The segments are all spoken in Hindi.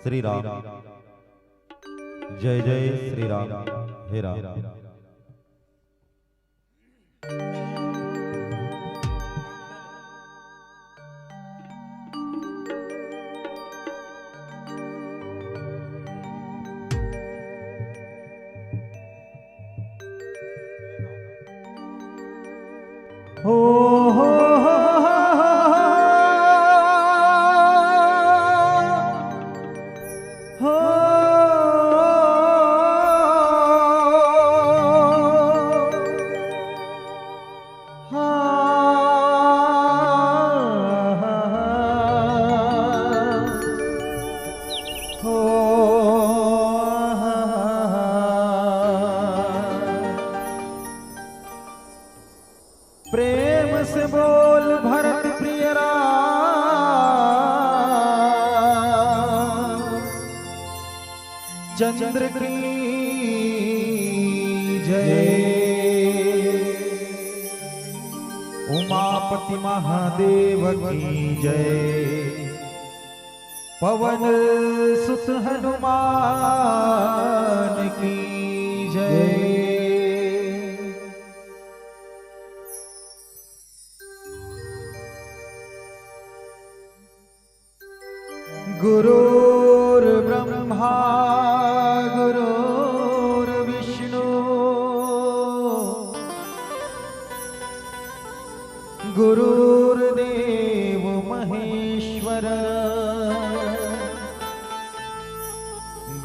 श्री राम। जय जय श्री राम। हे राम। हो प्रेम से बोल भरत प्रिय राम चंद्र की जय। उमापति महादेव की जय। पवन सुत हनुमान की जय। गुरुर्ब्रह्मा गुरुर्विष्णु गुरुर्देव महेश्वर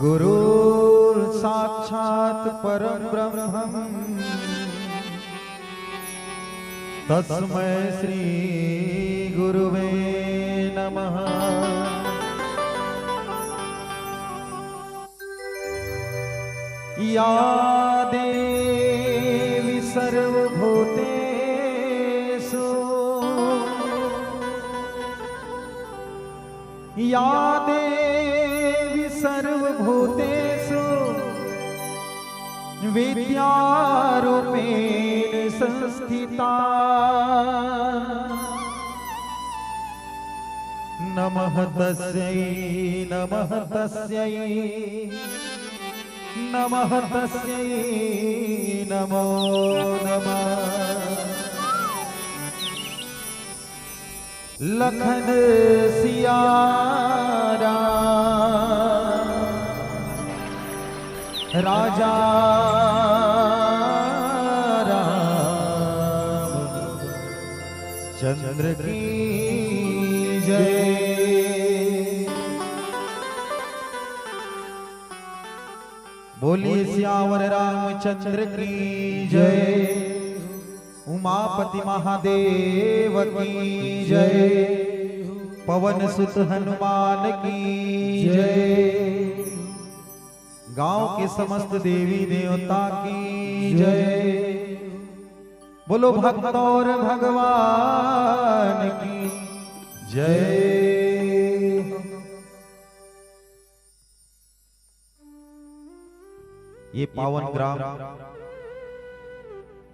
गुरुर्साक्षात् परब्रह्म तस्मै श्री गुरुवे नमः। या देवी सर्वभूतेषु या देवी सर्वभूतेषु विद्यारूपेण संस्थिता। नमः तस्यै नमः तस्यै नमः तस्यै नमो नमः। लखन सिया राम राजा राम चंद्र की जय। बोलिए सियावर रामचंद्र की जय। उमापति महादेव की जय। पवन सुत हनुमान की जय। गांव के समस्त देवी देवता की जय। बोलो भक्त और भगवान की जय। ये पावन ग्राम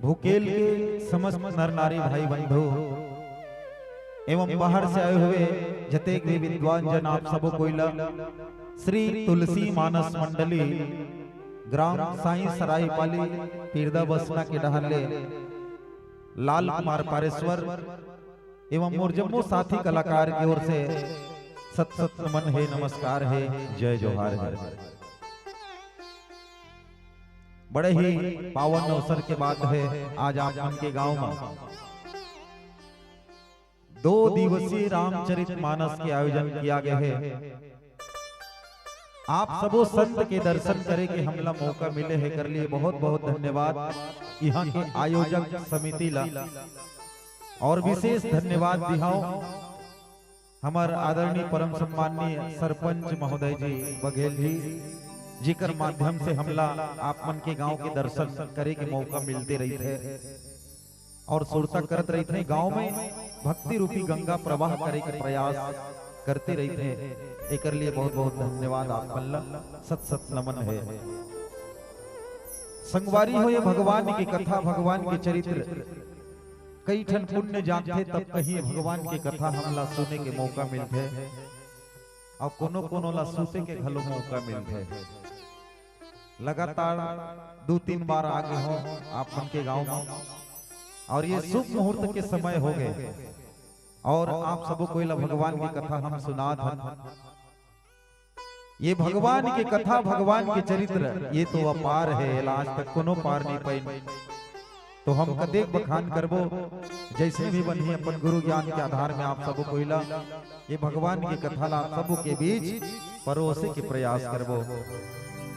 भूकेल के समस्त नर नारी भाई बंधु एवं बाहर से आए हुए जतेक भी विद्वान जन आप सबो कोइला श्री तुलसी मानस मंडली ग्राम साई सराय पाली पीरदा बसना के डहले लाल कुमार पारेश्वर एवं मोर जम्मू साथी कलाकार की ओर से सत सत नमन है, नमस्कार है, जय जोहार है। बड़े ही पावन अवसर के बाद है आज आप मन के गांव में 2 दिवसीय रामचरित मानस के आयोजन किया गया है। आप सबो संत के दर्शन करे के हमला मौका मिले है, कर लिए बहुत बहुत धन्यवाद यहाँ के आयोजक समिति ला। और विशेष धन्यवाद दिहाओ हमार आदरणीय परम सम्माननीय सरपंच महोदय जी बघेल जी जिकर माध्यम से हमला आप मन के गांव के दर्शन करे के मौका मिलते रही थे और सुरता करते रही थे। गांव में भक्ति रूपी गंगा प्रवाह करे के प्रयास करते रही थे। एकर लिए बहुत बहुत धन्यवाद आप मल्ला सत सत नमन है। संगवारी हो ये भगवान की कथा, भगवान के चरित्र कई ठन पुण्य जानते तब कहीं भगवान की कथा हमला सुने के मौका मिलते और कोनो कोनो ला सुते के घलो मौका मिलते। लगातार 2-3 बार आगे हो आप उनके गांव में और ये शुभ मुहूर्त के समय हो गए और आप सबको कोई भगवान की कथा हम सुना था। ये भगवान की कथा, भगवान के चरित्र ये तो अपार है, आज तक कोनो पार नहीं पाई। तो हम कदेक बखान करबो जैसे भी बनी अपन गुरु ज्ञान के आधार में आप सबको कोइला ये भगवान की कथा ला सबो के बीच परोसे के प्रयास करबो।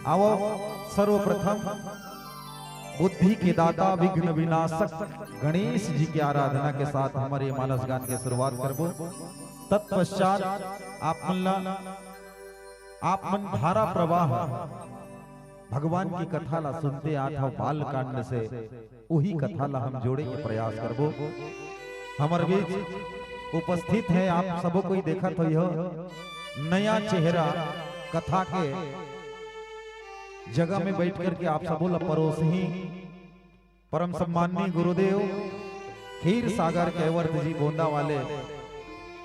आओ सर्वप्रथम बुद्धि के दाता विघ्न विनाशक गणेश जी की आराधना के साथ हमारे मानस गान की शुरुआत करबो। तत्पश्चात आप मन धारा प्रवाह भगवान की कथा ला सुनते आता बाल कांड से वही कथा ला हम जोड़े के प्रयास करबो। हमारे बीच उपस्थित है आप सबको कोई देखा तो यह नया चेहरा कथा के जगह में बैठ करके आप सबो ला परोसही परम सम्माननीय गुरुदेव खीर सागर कैवर्त जी गोंदा वाले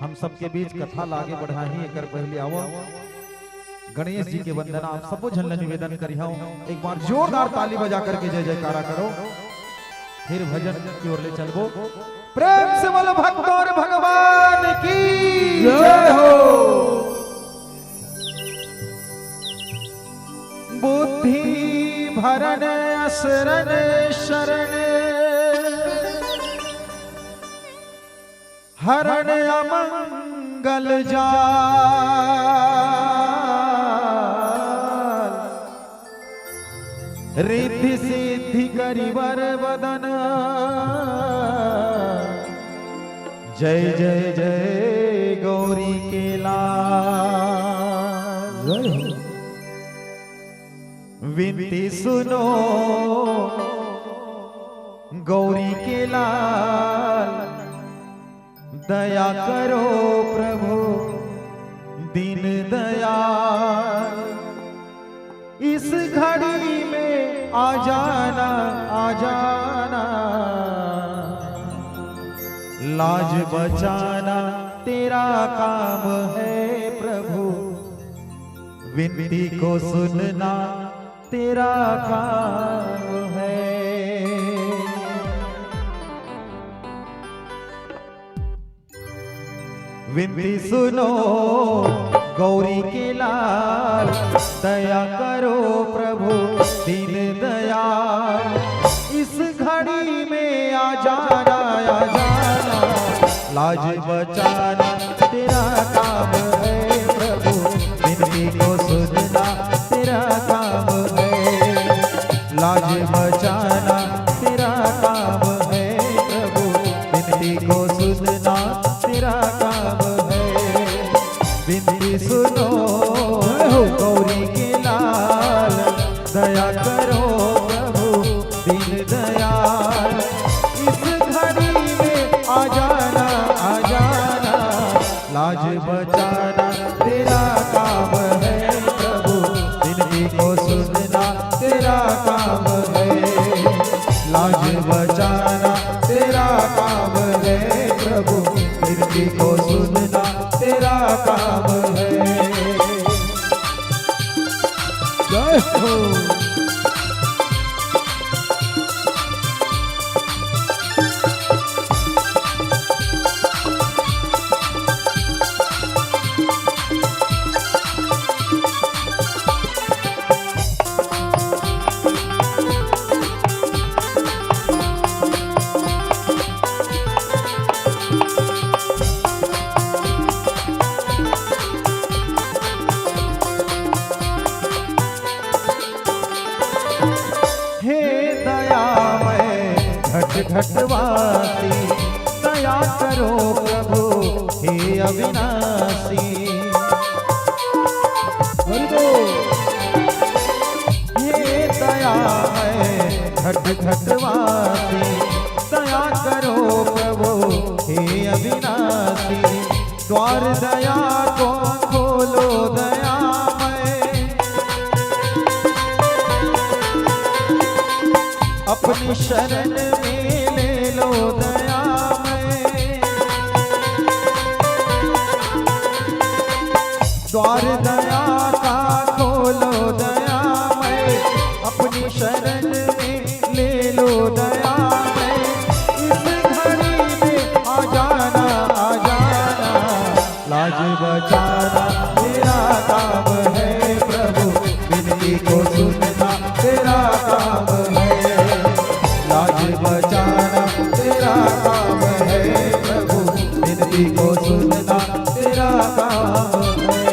हम सबके बीच कथा लागे बढ़ाही। एक पहले आओ गणेश जी के वंदना आप सबो झन निवेदन करिहा, एक बार जोरदार ताली बजा करके जय जयकारा करो, फिर भजन की ओर ले चलबो। प्रेम से बोलो भक्त और भगवान की जय हो। बुद्धि भरण असरण शरण हरण अमंगल जाल रिद्धि सिद्धि करिवर वदन जय जय जय गौरी के लाल। जय हो। विनती सुनो गौरी के लाल दया करो प्रभु दीन दयाल। इस घड़ी में आ जाना लाज बचाना तेरा काम है प्रभु, विनती को सुनना तेरा काम है। विनती सुनो गौरी के लाल दया करो प्रभु दीन दयाल। इस घड़ी में आ जाना लाज बचाना तेरा काम है प्रभु, विनती को सुनना तेरा काम है। लाज बचाना तेरा काम है प्रभु, विनती को सुनना तेरा काम है। विनती सुनो गौरी के लाल दया करो प्रभु दीन दयाल। इस घड़ी में आ जाना लाज बचाना तेरा काम है प्रभु, विनती को सुनना तेरा काम है। लाज बचाना तेरा काम है प्रभु, विनती को सुनना तेरा काम है। जय हो। घटवासी दया करो प्रभु हे अविनाशी। ये दया है घटवासी दया करो प्रभु हे अविनाशी। द्वार दया को खोलो अपनी शरण में ले लो दयामय, द्वार दया का खोलो दयामय, अपनी शरण में ले लो दयामय, इस घड़ी में आ जाना, आ जाना, लाज बचाना तेरा काम है प्रभु, विनती को सुनना तेरा काम है, लाज बचाना तेरा काम है प्रभु, विनती को सुनना तेरा काम है।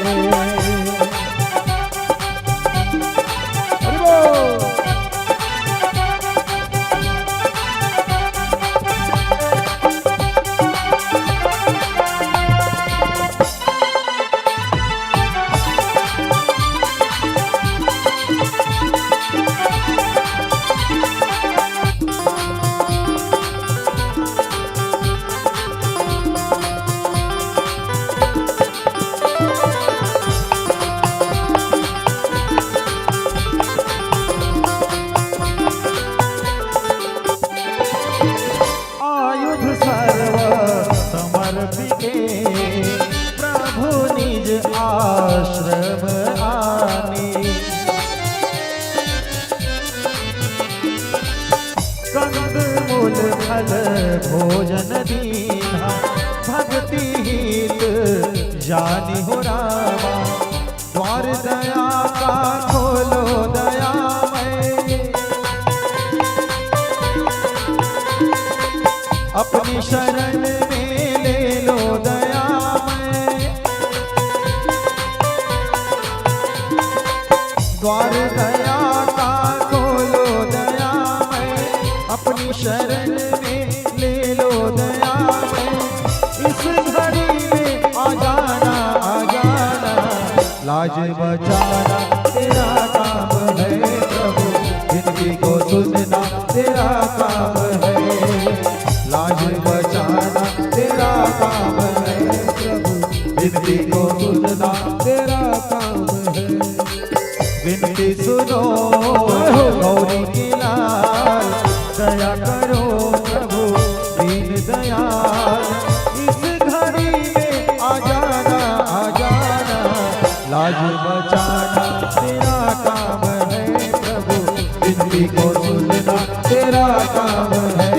प्रभु निज आश्रम आनी, कंद मूल फल भोजन दीना, भक्ति हित जानी हो रामा, द्वार दया का खोलो दयामय, अपनी शरण में ले लो दयामय, द्वार दया का खोलो दयामय, अपनी शरण में ले लो दयामय, इस घड़ी में आ जाना, आ जाना, लाज बचाना तेरा काम है प्रभु, जिंदगी को सुनना तेरा काम है, लाज बचाना तेरा काम है प्रभु, विनती को सुनना तेरा काम है। विनती सुनो गौरी की लाल, दया करो प्रभु दीन दयाल, इस घड़ी में आ जाना, आ जाना, लाज बचाना तेरा काम है प्रभु, विनती को सुनना तेरा काम है,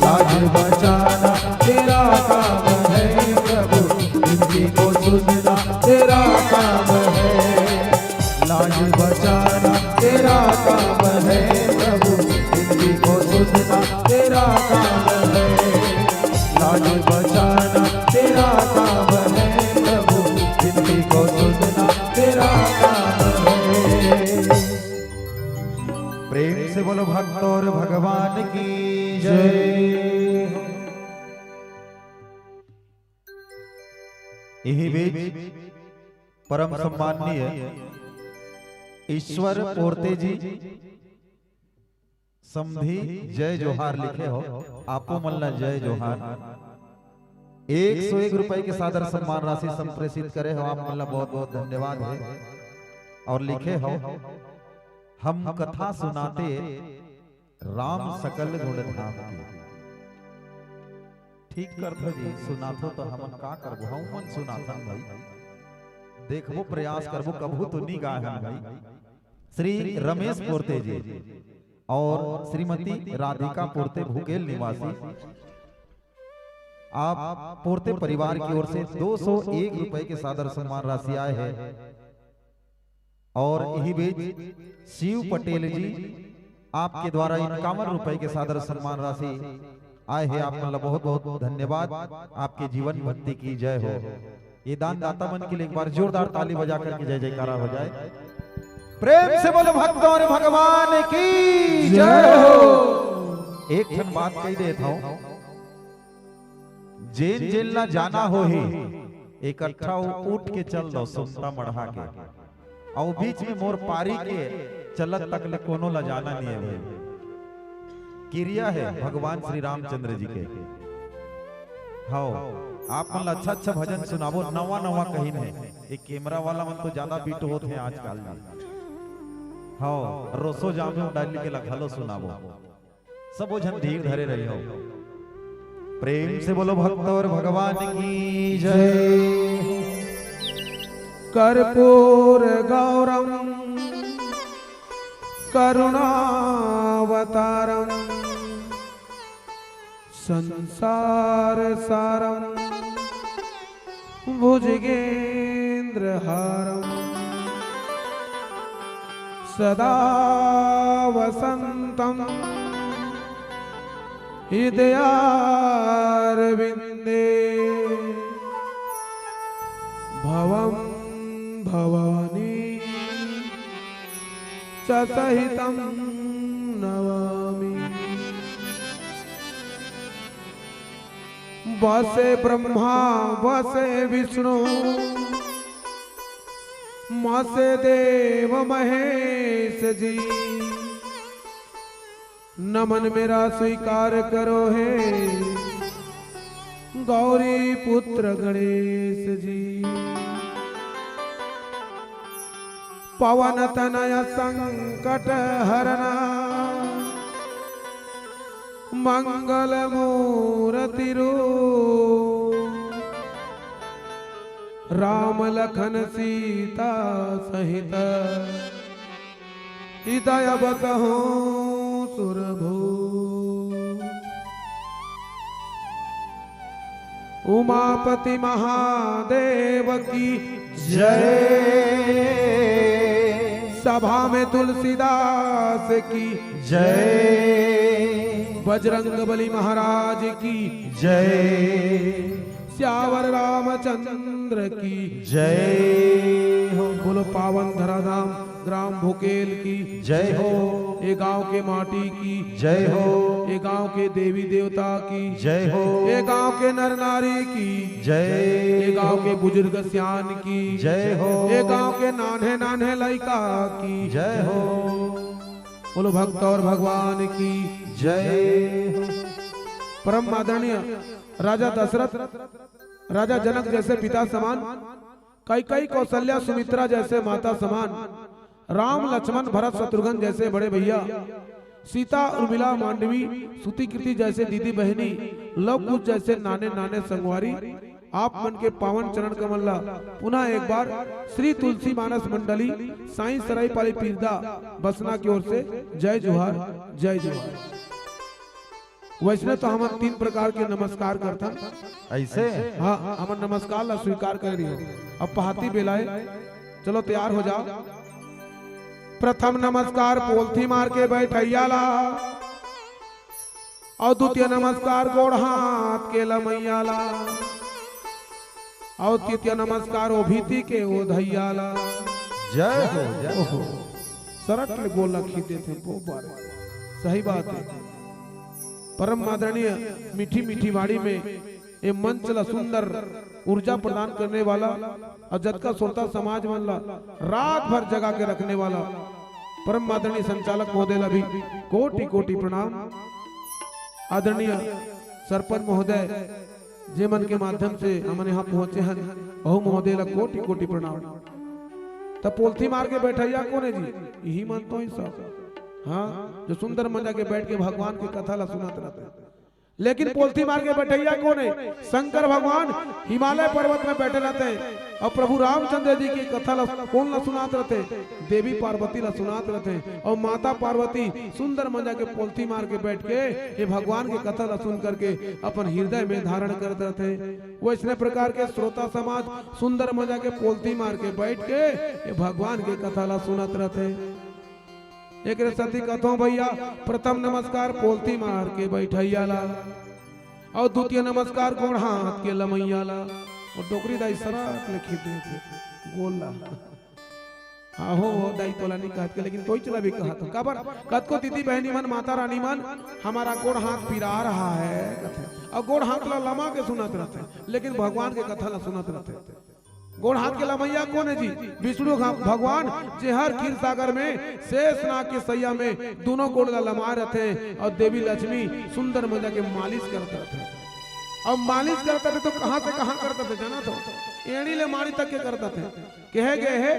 लाज बचाना तेरा काम है प्रभु, विनती को सुनना तेरा काम है, लाज बचाना तेरा काम है प्रभु, विनती को सुनना तेरा काम है, लाज बचाना तेरा काम है प्रभु, विनती को सुनना तेरा काम है। प्रेम से बोलो भक्त और भगवान की जय। यही बीच परम सम्माननीय ईश्वर पोर्ते जी समधी जय जोहार लिखे हो, आपो मल्ला जय जोहार, 101 रुपए के सादर सम्मान राशि संप्रेषित करे हो, आप मल्ला बहुत बहुत धन्यवाद है। और लिखे हो, हम कथा सुनाते राम सकल गुण धाम की, ठीक करते जी सुनाथो तो हम का करबो, हम मन सुनाथन भाई, देखबो प्रयास करबो कबू तो नहीं गाय हम भाई। श्री रमेश पोर्ते जी और श्रीमती राधिका पोर्ते भूकेल निवासी, आप पोर्ते परिवार की ओर से 201 रुपए के सादर सम्मान राशि आए हैं। और यही बीच शिव पटेल जी आपके द्वारा 51 रुपए के सादर सम्मान राशि आए हैं, आपका बहुत बहुत धन्यवाद, आपके जीवन भक्ति की जय हो। ये दान दाता मन के लिए एक बार जोरदार ताली बजा करके जय जयकारा हो जाए। प्रेम से बोलो भक्त और भगवान की जय हो। एक ठन बात कही देता हूं, जेल जेल ना जाना हो ही इकट्ठा उठ के चल दो सुनता मढ़ा के, और बीच में मोर पारी के चलत तक ले कोनो ला जाना नहीं है। क्रिया है भगवान श्री रामचंद्र जी के। हाँ, आप मन अच्छा अच्छा भजन सुनाबो, नवा नवा कहीं है। एक कैमरा वाला मन तो ज्यादा बीट होते हैं आजकल में। हाँ रोसो जामे डाल के लखलो सुनाबो सब वो झन धीर धरे रही हो। प्रेम से बोलो भक्त और भगवान की जय। कर्पूर गौरम करुणावतारम संसार सारम भुजगेंद्रहारम सदा वसंतम हृदयारविंदे भवं भवानी च सहितं नमामि। वसे ब्रह्मा वसे विष्णु मसे देव महेश जी, नमन मेरा स्वीकार करो है गौरी पुत्र गणेश जी। पवन तनय संकट हरना मंगल मूर्ति रूप, राम लखन सीता सहित हृदय बसहु सुरभू। उमापति महादेव की जय। सभा में तुलसीदास की जय। बजरंगबली महाराज की जय। श्यावर रामचंद्र की जय हो। बोलो पावन धराधाम ग्राम भोकेल की जय हो। ये गांव के माटी की जय हो। ये गांव के देवी देवता की जय हो। ये गांव के नर नारी की जय। ये गांव के बुजुर्ग सियान की जय हो। ये गांव के नान्हे नान्हे लड़का की जय हो। बोलो भक्त और भगवान की जय हो। परम आदरणीय राजा दशरथ राजा जनक जैसे पिता समान, कैकेयी कौशल्या सुमित्रा जैसे माता समान, राम लक्ष्मण भरत शत्रुघ्न जैसे बड़े भैया, सीता उर्मिला मांडवी सुतिकृति जैसे दीदी बहनी, लव कुश जैसे नाने नाने संगवारी, आप मन के पावन चरण कमल्ला पुनः एक बार श्री तुलसी मानस मंडली साईं सराई पाली पीरदा बसना की ओर से जय जोहार जय जोहार। वैसे तो हम 3 प्रकार के नमस्कार करता ऐसे हाँ हम नमस्कार ला स्वीकार कर रही हो। अब पहाती बेलाए चलो तैयार हो जाओ। प्रथम नमस्कार पोलथी मार के बैठैया ला, और द्वितीय नमस्कार गोड़ हाथ के लमैया ला, और तृतीय नमस्कार ओभीति के ओ धैया ला। जय हो। जय हो। सरट में गोल रखी देते सही बात है। परम आदरणीय मीठी मीठी वाणी में ये मंच ला सुंदर ऊर्जा प्रदान करने वाला और जग का श्रोता समाज मन ला रात भर जगा के रखने वाला परम आदरणीय संचालक महोदय ला भी कोटि कोटि प्रणाम। आदरणीय सरपंच महोदय जे मन के माध्यम से हमन यहाँ पहुंचे हैं, बहु महोदय ला कोटि कोटि प्रणाम। तब पोलथी मार के बैठैया कौन है जी? यही मन तो ही सब हाँ जो सुंदर मजा के बैठ के भगवान की कथा ला सुनाते रहते हैं। लेकिन पोलथी मार के बैठैया कौन है? शंकर भगवान हिमालय पर्वत में बैठे रहते हैं और प्रभु रामचंद्र जी की कथा ला कौन ला सुनाते रहते हैं? देवी पार्वती ला सुनाते रहते हैं। और माता पार्वती सुंदर मजा के पोलथी मार के बैठ के ये भगवान की कथा ला सुन करके अपन हृदय में धारण करते रहते हैं। वैसने प्रकार के श्रोता समाज सुंदर मजा के पोलथी मार के बैठ के ये भगवान की कथा ला सुनाते रहते हैं। एक सती कथो भैया प्रथम नमस्कार पोलथी मार के बैठैया ला, और द्वितीय नमस्कार गोड़ हाथ के लमैया ला, और डोकरी दाई सराक लिखी दे गोला आहो दाई तोला नहीं कहत के, लेकिन तोई चला भी कहत काबर कत को दीदी बहनी मन माता रानी मन हमारा गोड़ हाथ पिरा रहा है कथे, और गोड़ हाथ ला लमा के सुनत रहते, लेकिन भगवान के कथा ला सुनत रहते। गोड़ हाथ के लमैया कौन है जी? विष्णु भगवान जे हर क्षीर सागर में शेष नाग के सैया में दोनों गोड़ ला लमा रहते, और देवी लक्ष्मी सुंदर मजा के मालिश करते रहते। अब मालिश करते थे तो कहां से कहां करते थे जाना? तो एड़ी ले माड़ी तक के करते थे। कहे गए है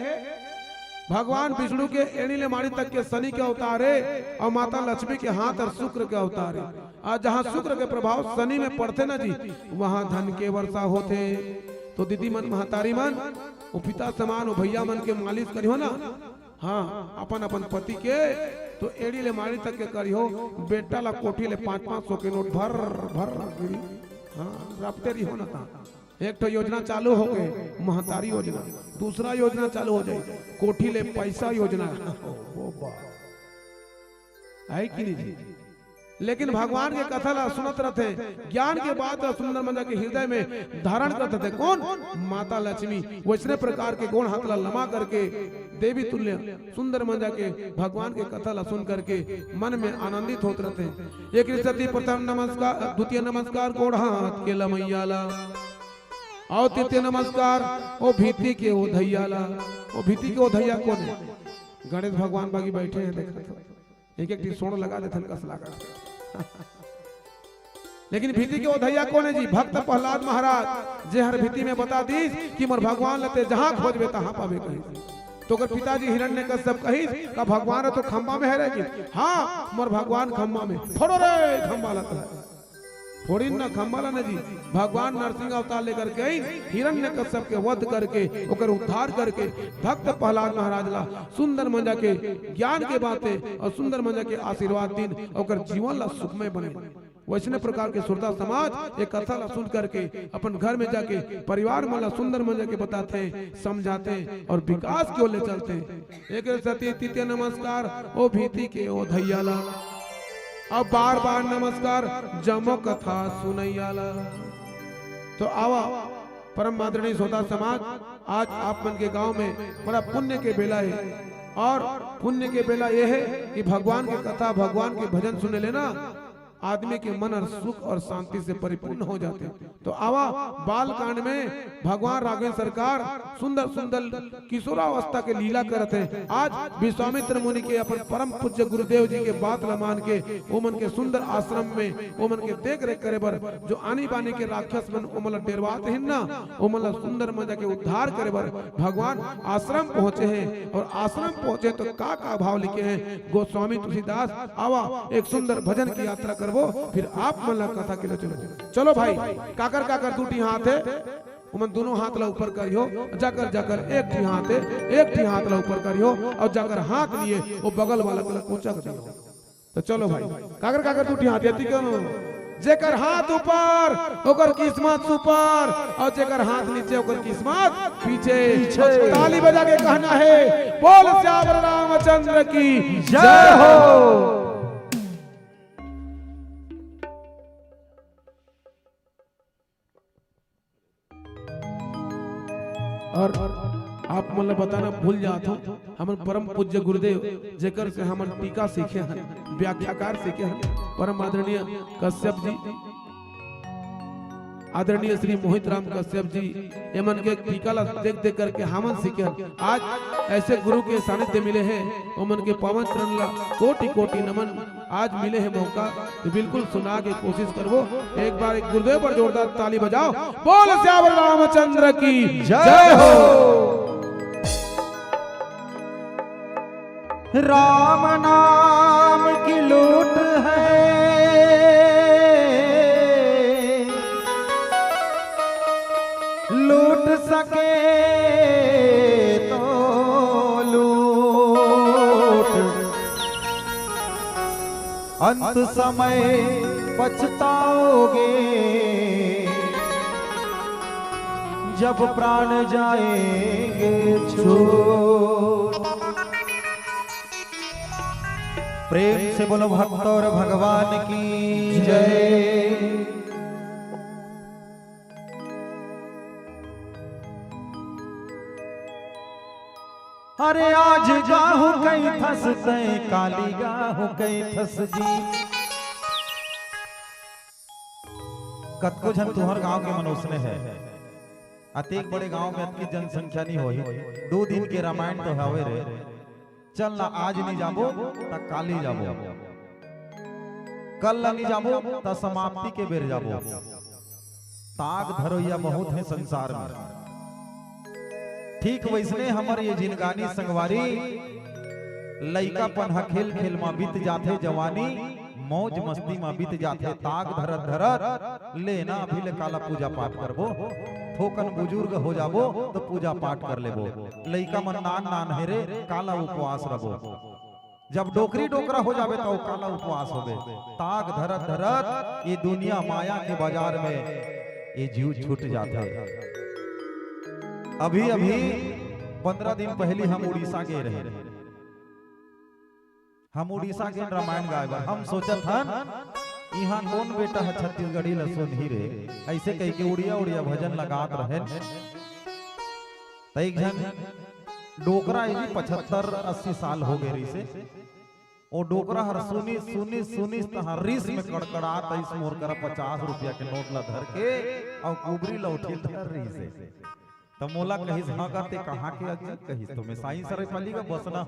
भगवान विष्णु के एड़ी माड़ी तक के शनि के अवतार है और माता लक्ष्मी के हाथ और शुक्र के अवतार है। आज जहाँ शुक्र के प्रभाव शनि में पड़ते ना जी, वहाँ धन के वर्षा होते। तो दीदी मन महतारी मन वो पिता समान वो भैया मन के मालिश करियो ना, हाँ अपन अपन पति के तो एड़ी ले माड़ी तक के करियो। बेटा ला कोठी ले 500-500 के नोट भर भर गिरी, हाँ रखते रहियो ना। था एक तो योजना चालू हो गए महतारी योजना, दूसरा योजना चालू हो जाए कोठी ले पैसा योजना। है कि नहीं जी? लेकिन भगवान के कथा ला सुनत रहते, ज्ञान के बात सुंदर मंजा के हृदय में धारण करते थे। कौन? माता लक्ष्मी। वैसने प्रकार के गुण हाथ ला लमा करके देवी तुल्य सुंदर मंजा के भगवान के कथा ला सुन करके मन में आनंदित होते रहते। एक सती प्रथम नमस्कार, द्वितीय नमस्कार गोड़ हाथ के लमैयाला, और तृतीय नमस्कार ओ भीति के ओ धैयाला। ओ भीति के ओ धैया कौन है? गणेश भगवान बागी बैठे हैं, देखा तो एक एक सोन लगा देते कस लगा। लेकिन भीति के ओ धैया कौन है जी? भक्त प्रहलाद महाराज जे हर भीति में बता दी कि मोर भगवान लते जहां खोजबे तहां पावे कही। तो अगर पिताजी हिरण्यकश्यप कही का भगवान है तो खंबा में है रे कि हाँ मोर भगवान खंबा में, फोड़ो रे खंबा लता है, थोड़ी ना खंबाला ना जी। भगवान नरसिंह अवतार लेकर के हिरण्यकश्यप के वध करके ओकर उद्धार करके भक्त प्रहलाद महाराज ला सुंदर मंजा के ज्ञान के बातें और सुंदर मंजा के आशीर्वाद दिन ओकर जीवन ला सुखमय बने। वैसने प्रकार के श्रोता समाज एक कथा ला सुन करके अपन घर में जाके परिवार में ला सुंदर मंजा के बताते, समझाते और विकास की ओर ले चलते। एक सती तृतीय नमस्कार ओ भीति के ओ धैयाला, अब बार बार नमस्कार जमो कथा सुनैयाला। तो आवा परम आदरणीय श्रोता समाज, आज आप मन के गांव में बड़ा पुण्य के बेला है और पुण्य के बेला यह है कि भगवान की कथा भगवान के भजन सुने लेना आदमी के मन और सुख और शांति से परिपूर्ण हो जाते। तो आवा बाल कांड में भगवान राघवेंद्र सरकार सुंदर सुंदर किशोरावस्था के लीला करते हैं। आज विश्वामित्र मुनि के अपन परम पूज्य गुरुदेव जी के बात ल मान के ओमन के सुंदर आश्रम में ओमन के देख रेख करे बर जो आनी बानी के राक्षस मन ओमन डेरवात हैं ना, ओमन सुंदर मजा के उद्धार करे बर भगवान आश्रम पहुंचे हैं। और आश्रम पहुंचे तो का भाव लिखे हैं गोस्वामी तुलसीदास। आवा एक सुंदर भजन की यात्रा वो फिर आप मन कथा के लिए चलो। चलो भाई काकर काकर दूटी हाथ है उमन दोनों हाथ ला ऊपर करियो, जाकर जाकर एक ठी हाथ है एक ठी हाथ ला ऊपर करियो और जाकर हाथ लिए वो बगल वाला को ऊंचा कर दियो। तो चलो भाई काकर काकर दूटी हाथ है क्यों? जेकर हाथ ऊपर ओकर किस्मत सुपर और जेकर हाथ नीचे ओकर किस्मत पीछे। ताली बजा के कहना है बोल श्याम रामचंद्र की जय हो। और आप मतलब बताना भूल जाते हो हम परम पूज्य गुरुदेव जेकर से हम टीका सीखे हैं, व्याख्याकार सीखे हैं, परम आदरणीय कश्यप जी, आदरणीय श्री मोहित राम कश्यप जी एमन के टीका ला देख देख करके हमन सीखे हैं। आज ऐसे गुरु के सानिध्य मिले हैं, ओमन के पवन चरण ला कोटि कोटि नमन। आज मिले हैं मौका तो बिल्कुल सुना के कोशिश करो। एक बार एक गुरुदेव पर जोरदार ताली बजाओ। बोल श्याम रामचंद्र की जय हो। राम नाम की लूट है लूट सके तो लूट, अंत समय पछताओगे जब प्राण जाएंगे छूट। प्रेम से बोलो भक्त और भगवान की जय। अरे आज गाहु कई थस तय काली गाहु कई थस जी। कतको जन तुहर गांव के मनुष्य है, अतेक बड़े गांव में अतकी जनसंख्या नहीं होई। 2 दिन के रामायण तो हवे रे, चल ना आज नहीं जाबो त काली जाबो, कल नहीं जाबो त समाप्ति के बेर जाबो। ताक धरोइया बहुत है संसार में। ठीक वैसने हमर ये जिनगानी संगवारी लइकापन ह खेल खेल में बीत जाथे जवानी मौज मस्ती में बीत जाथे ताक धरत धरत लेना अभी ले काला पूजा पाठ करबो थोकन बुजुर्ग हो जाबो तो पूजा पाठ कर लेबो लइका मन नान नान हेरे काला उपवास रबो जब डोकरी डोकरा हो जावे तो काला उपवास होबे ताक धरत धरत ये दुनिया माया के बाजार में ये जीव छूट जाता है। अभी अभी 15 दिन पहले हम उड़ीसा गए रहे हम उड़ीसा के रामायण गाए हम सोचत हन यहाँ कौन बेटा है छत्तीसगढ़ी लसुन ही रे ऐसे कह के उड़िया उड़िया भजन लगात रहे तई जन डोकरा 75-80 साल हो गए से और डोकरा हर सुनी सुनी सुनी रिस में कड़कड़ात इस मोर कर 50 रुपया के नोट ला धर के और कुबरी ला उठे धर रही से तो मोला कहिस हाँ करते कहाँ के अजी कहिस तो मैं साई सर पली का बसना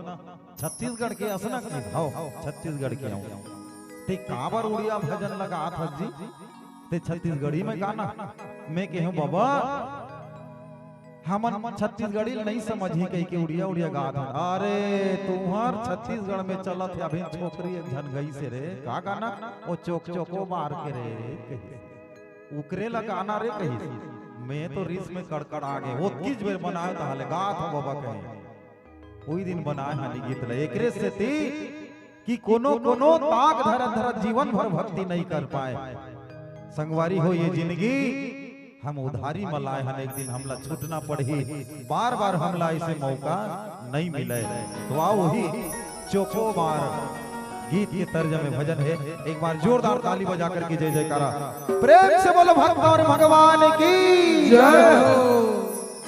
छत्तीसगढ़ के असना कहिस हाओ छत्तीसगढ़ के आऊं ते काबर उड़िया भजन लगा था जी ते छत्तीसगढ़ी में गाना मैं कहूं बाबा हमन छत्तीसगढ़ी नहीं समझी कहीं के उड़िया उड़िया गात अरे तुम्हार छत्तीसगढ़ में चलत है अभी छोकरी एक झन गई से रे का गाना वो चोक चोको मार के रे उकरे ला गाना रे कही मैं तो रिस में कड़कड़ आ गए वो किस बेर बनाया था हले गात हो बाबा कहीं कोई दिन बनाए हानि गीत ले एकरे से थी कि कोनो कोनो ताक धरत धरत जीवन भर भक्ति नहीं कर पाए संगवारी हो ये जिंदगी हम उधारी मलाए हन एक दिन हमला छूटना पड़ी बार बार हमला इसे मौका नहीं मिले तो आओ वही चोखो बार गीत के तर्ज में भजन है एक बार जोरदार ताली बजा करके जय जयकारा प्रेम से बोलो भक्त और भगवान की जय हो।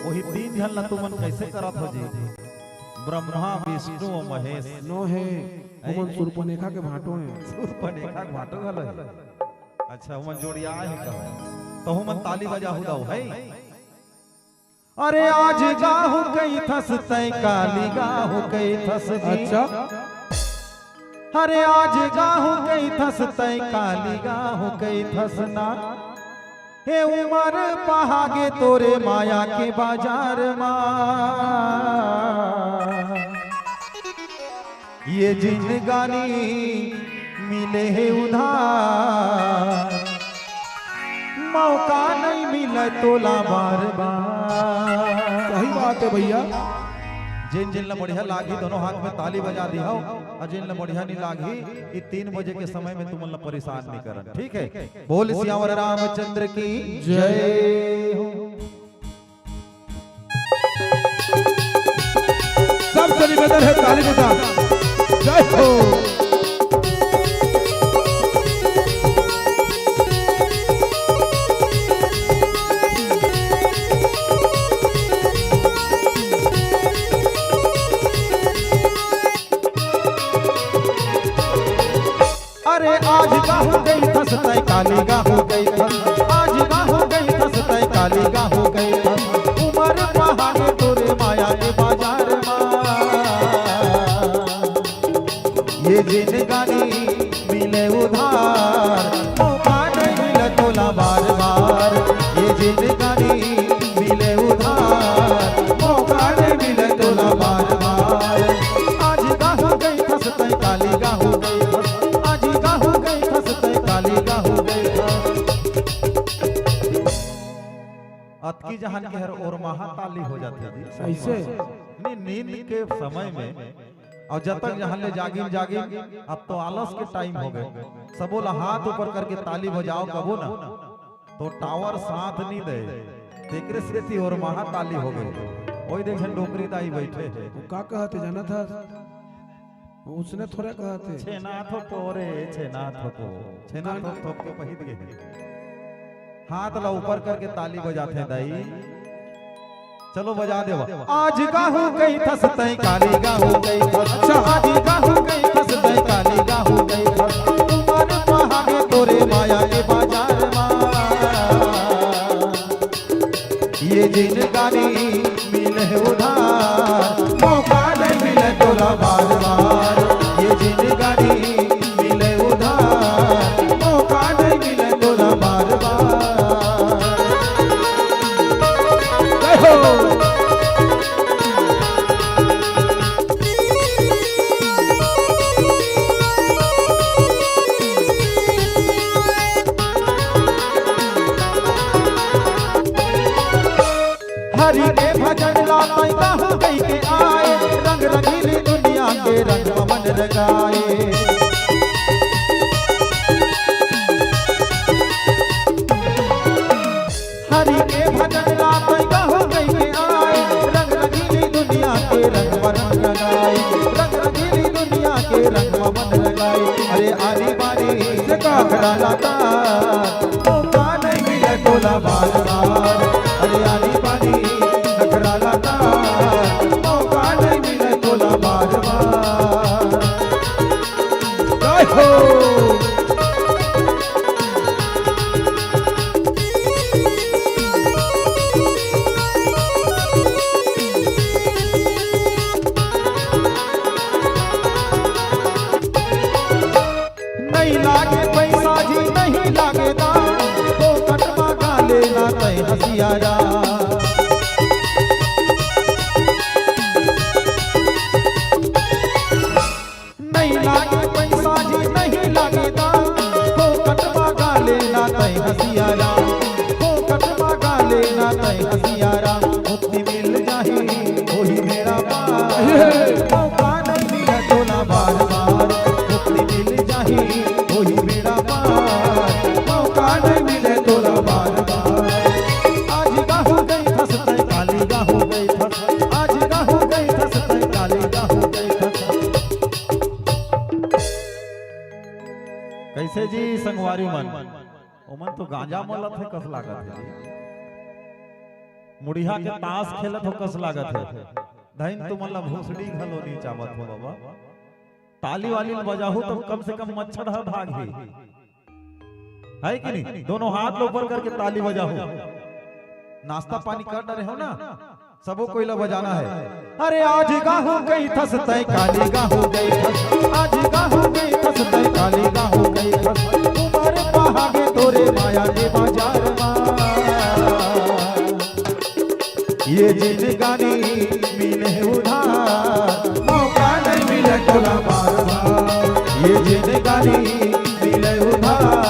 वही तीन जन ला तुमन कैसे करत हो जी ब्रह्मा विष्णु और महेश नो है उमन सुरपनेखा के भाटो है सुरपनेखा के भाटो गल है अच्छा उमन जोड़िया है कहो तो हम ताली बजा हुदाऊ है अरे आज गाहु कई थस तय काली गाहु कई थस अच्छा अरे आज गाहु कई थस तय काली गाहु कई थस ना हे उमर पहागे तोरे माया के बाजार मा ये जिंदगानी मिले है उधार मौका नहीं मिला तोला बार बार सही बात है भैया जिन जिन ला बढ़िया लागी दोनों हाथ में ताली बजा दी हो और जिन ला बढ़िया नहीं लागी ये 3 बजे के समय में तुम लोग परेशान नहीं करन ठीक है बोल सियावर रामचंद्र की जय हो। सबसे निवेदन है ताली के साथ जय हो। अरे आज गाहु गई थस तय काली गाहु गई थस आज गाहु गई थस तय काली गाहु गई थस उमर पहागे तोरे माया के बाजार मा ये जिंदगानी मिले उधार मौका नहीं मिले तोला बार बार ये जिंदगानी मिले उधार मौका नहीं मिले तोला बार बार आज गाहु गई थस तय काली गाहु गई थस अतकी जहान के हर और महाताली हो जाती है ऐसे नहीं नींद के समय में और जब तक जहां ले जागी अब तो आलस के टाइम हो गए सबो ला हाथ ऊपर करके ताली बजाओ कबो ना तो टावर साथ नहीं दे देखरे से थी और महाताली हो गई वही देख डोकरी दाई बैठे है वो का कहते जाना था उसने थोड़ा कहा थे छेना थोपो रे छेना थोपो छेना थोप के पहित गए हाथ ला ऊपर करके ताली बजाते हैं दाई चलो बजा दे आज गाहु गई थस तय काली गाहु गई थस अच्छा आज गाहु गई थस तय काली गाहु गई थस उमर पहागे तोरे माया के बाजार मा ये जिंदगानी मिले उधार मौका नहीं मिले तोला बार बार ये जिंदगानी मिले उधार मौका नहीं मिले तोला बार बार मन रंगाए। हरि के भजन गाते गाहो गई के आए, रंग रंगीली दुनिया के रंग मन रंगाए, रंग रंगीली दुनिया के रंग मन रंगाए। अरे आनी बानी से काखड़ा लाता मौका नहीं मिले तोला बार बार। अरे आनी बानी नखरा लाता मौका नहीं मिले तोला बार बार। जय हो। नहीं लागे पैसा जी नहीं लागे दाम, तो कटवा गा लेना तय हसियारा। नहीं लागे पैसा जी नहीं लागे दाम, तो कटवा गा लेना तय हसियारा, तो कटवा गा लेना तय हसियारा। मुक्ति मिल जाही वही मेरा पार, मौका नहीं मिला तोला बार बार। मुक्ति मिल जाही वही मेरा पार, मौका नहीं मिले तोला बार बार। आज गाहू गई फंसते काली गाहू गई फंस, आज गाहू गई फंसते काली गाहू गई फंस। कैसे जी संगवारी मन ओमन तो गांजा मलत है कस लागत है, मुड़िया के ताश खेलत हो कस लागत है। धैन तुम मतलब भूसड़ी घलो नहीं चावत हो बाबा। ताली वाली बजाहू तो कम से कम मच्छर है भागी है कि नहीं। दोनों हाथ ऊपर करके ताली बजाहू, नाश्ता पानी कर डरे हो ना, सबो कोई ला बजाना है। अरे आज गाहू गई थस तय काली गाहू गई थस, आज गाहू गई थस तय काली गाहू गई थस। उमर पहागे तोरे माया के बाजार मां, ये जिंदगानी मिले उधार, मौका नहीं मिले तोला बार बार। ये जिंदगानी मिले उधार।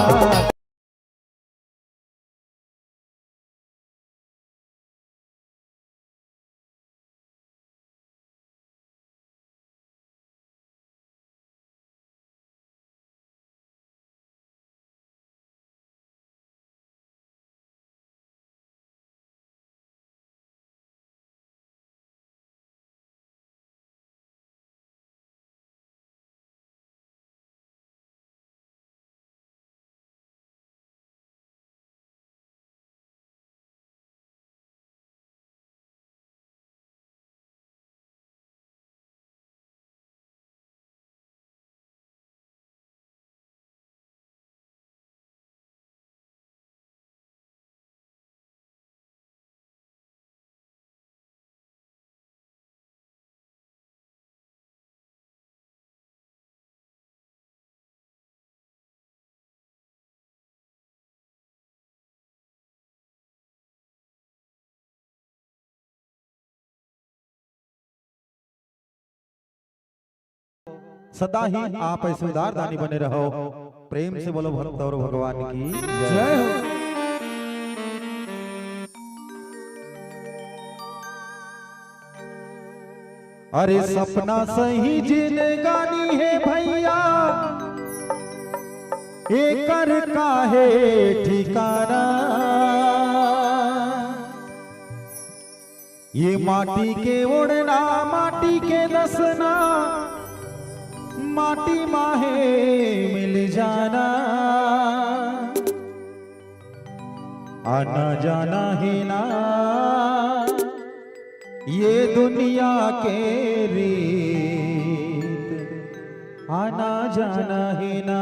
सदा ही आप ऐसे उदार दानी बने रहो। प्रेम से बोलो भक्त और भगवान की जय हो। अरे सपना सही जिंदगानी है भैया, एकर काहे ठिकाना। ये माटी के ओढ़ना माटी के दसना, माटी माहे मिल जाना। आना जाना ही ना ये दुनिया के रीत, आना जाना ही ना,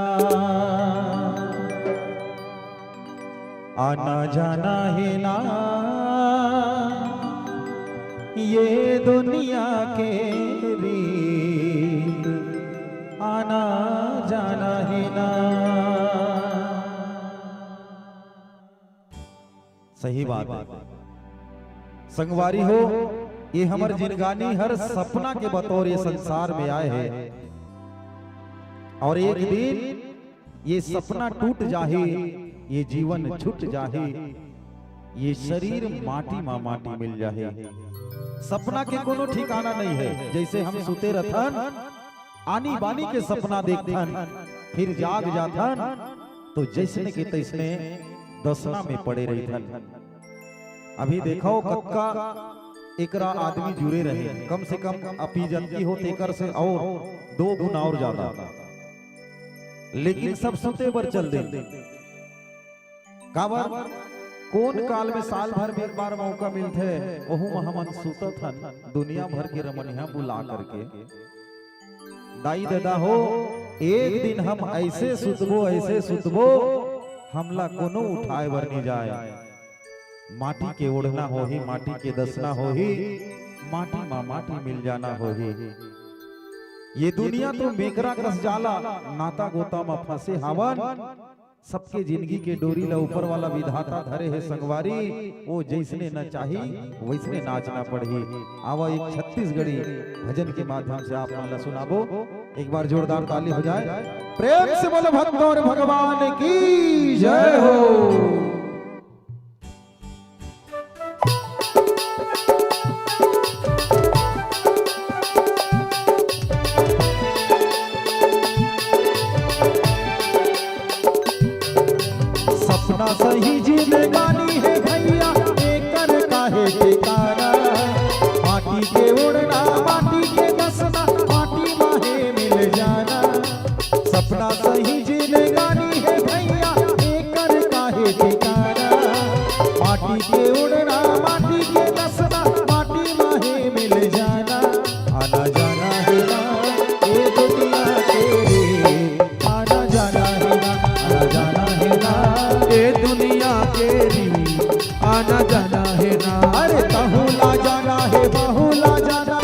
आना जाना ही ना ये दुनिया के रीत, आना जाना ही ना। सही बात है संगवारी हो। ये हमार जिनगानी हर सपना के बतौर ये संसार में आए हैं, और एक दिन ये सपना टूट जाहे, ये जीवन छूट जाहे, ये शरीर माटी मा माटी मिल जाहे। सपना के कोनो ठिकाना नहीं है। जैसे हम सुते रथन आनी बानी के सपना देखथन, फिर जाग जाथन तो जैसने के तैसने दसना में पड़े रहथन। अभी देखो कक्का एकरा आदमी जुड़े रहे, कम से कम अपी जनती हो तेकर से और 2 गुना और ज्यादा, लेकिन सब सुते बर चल दे। काबर कौन काल में साल भर में एक बार मौका मिलते, ओहू में हमन सुतत हन दुनिया भर के रमनिया बुला करके। दाई दादा हो, एक दिन हम ऐसे सुतबो हमला कोनो उठाए बर नहीं जाए। माटी के ओढ़ना हो ही, माटी के दसना हो ही, माटी मा माटी मिल जाना हो ही। ये दुनिया तो मेकरा कस जाला, नाता गोता में फंसे हवन। सबके जिंदगी के डोरी ला ऊपर वाला विधाता धरे है संगवारी, वो जैसने न चाही वैसने नाचना पड़ी। आवा एक छत्तीसगढ़ी भजन के माध्यम से आप ला सुनाबो। एक बार जोरदार ताली हो जाए, प्रेम से बोलो भक्तों और भगवान की जय हो। सपना सही जिंदगानी है भैया, एकर काहे ठिकाना। माटी के उड़ना, माटी के दसना, माटी माहे मिल जाना। सपना सही जिंदगानी है भैया, एकर काहे ठिकाना। माटी के उड़ना, माटी के दसना, माटी माहे मिल जाना। आना जाना है ना ये दुनिया तेरे, आना जाना है ना, आना जाना है ना ये दुनिया तेरी, आना जाना है ना। अरे बहुला जाना है, बहुला जाना।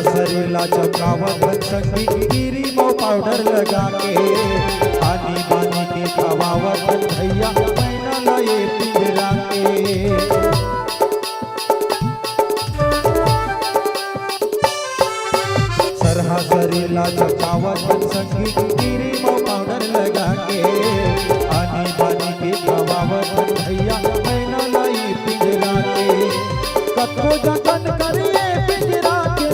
सरीला चमकावत संगी गिरी मो पाउडर लगा के। आनी बानी के खवावत भैया मैना लाए पिंजरा के। सरहा सरीला चमकावत संगी गिरी मो पाउडर लगा के। आनी बानी के खवावत भैया मैना लाए पिंजरा के। कतो जतन करिए पिंजरा के,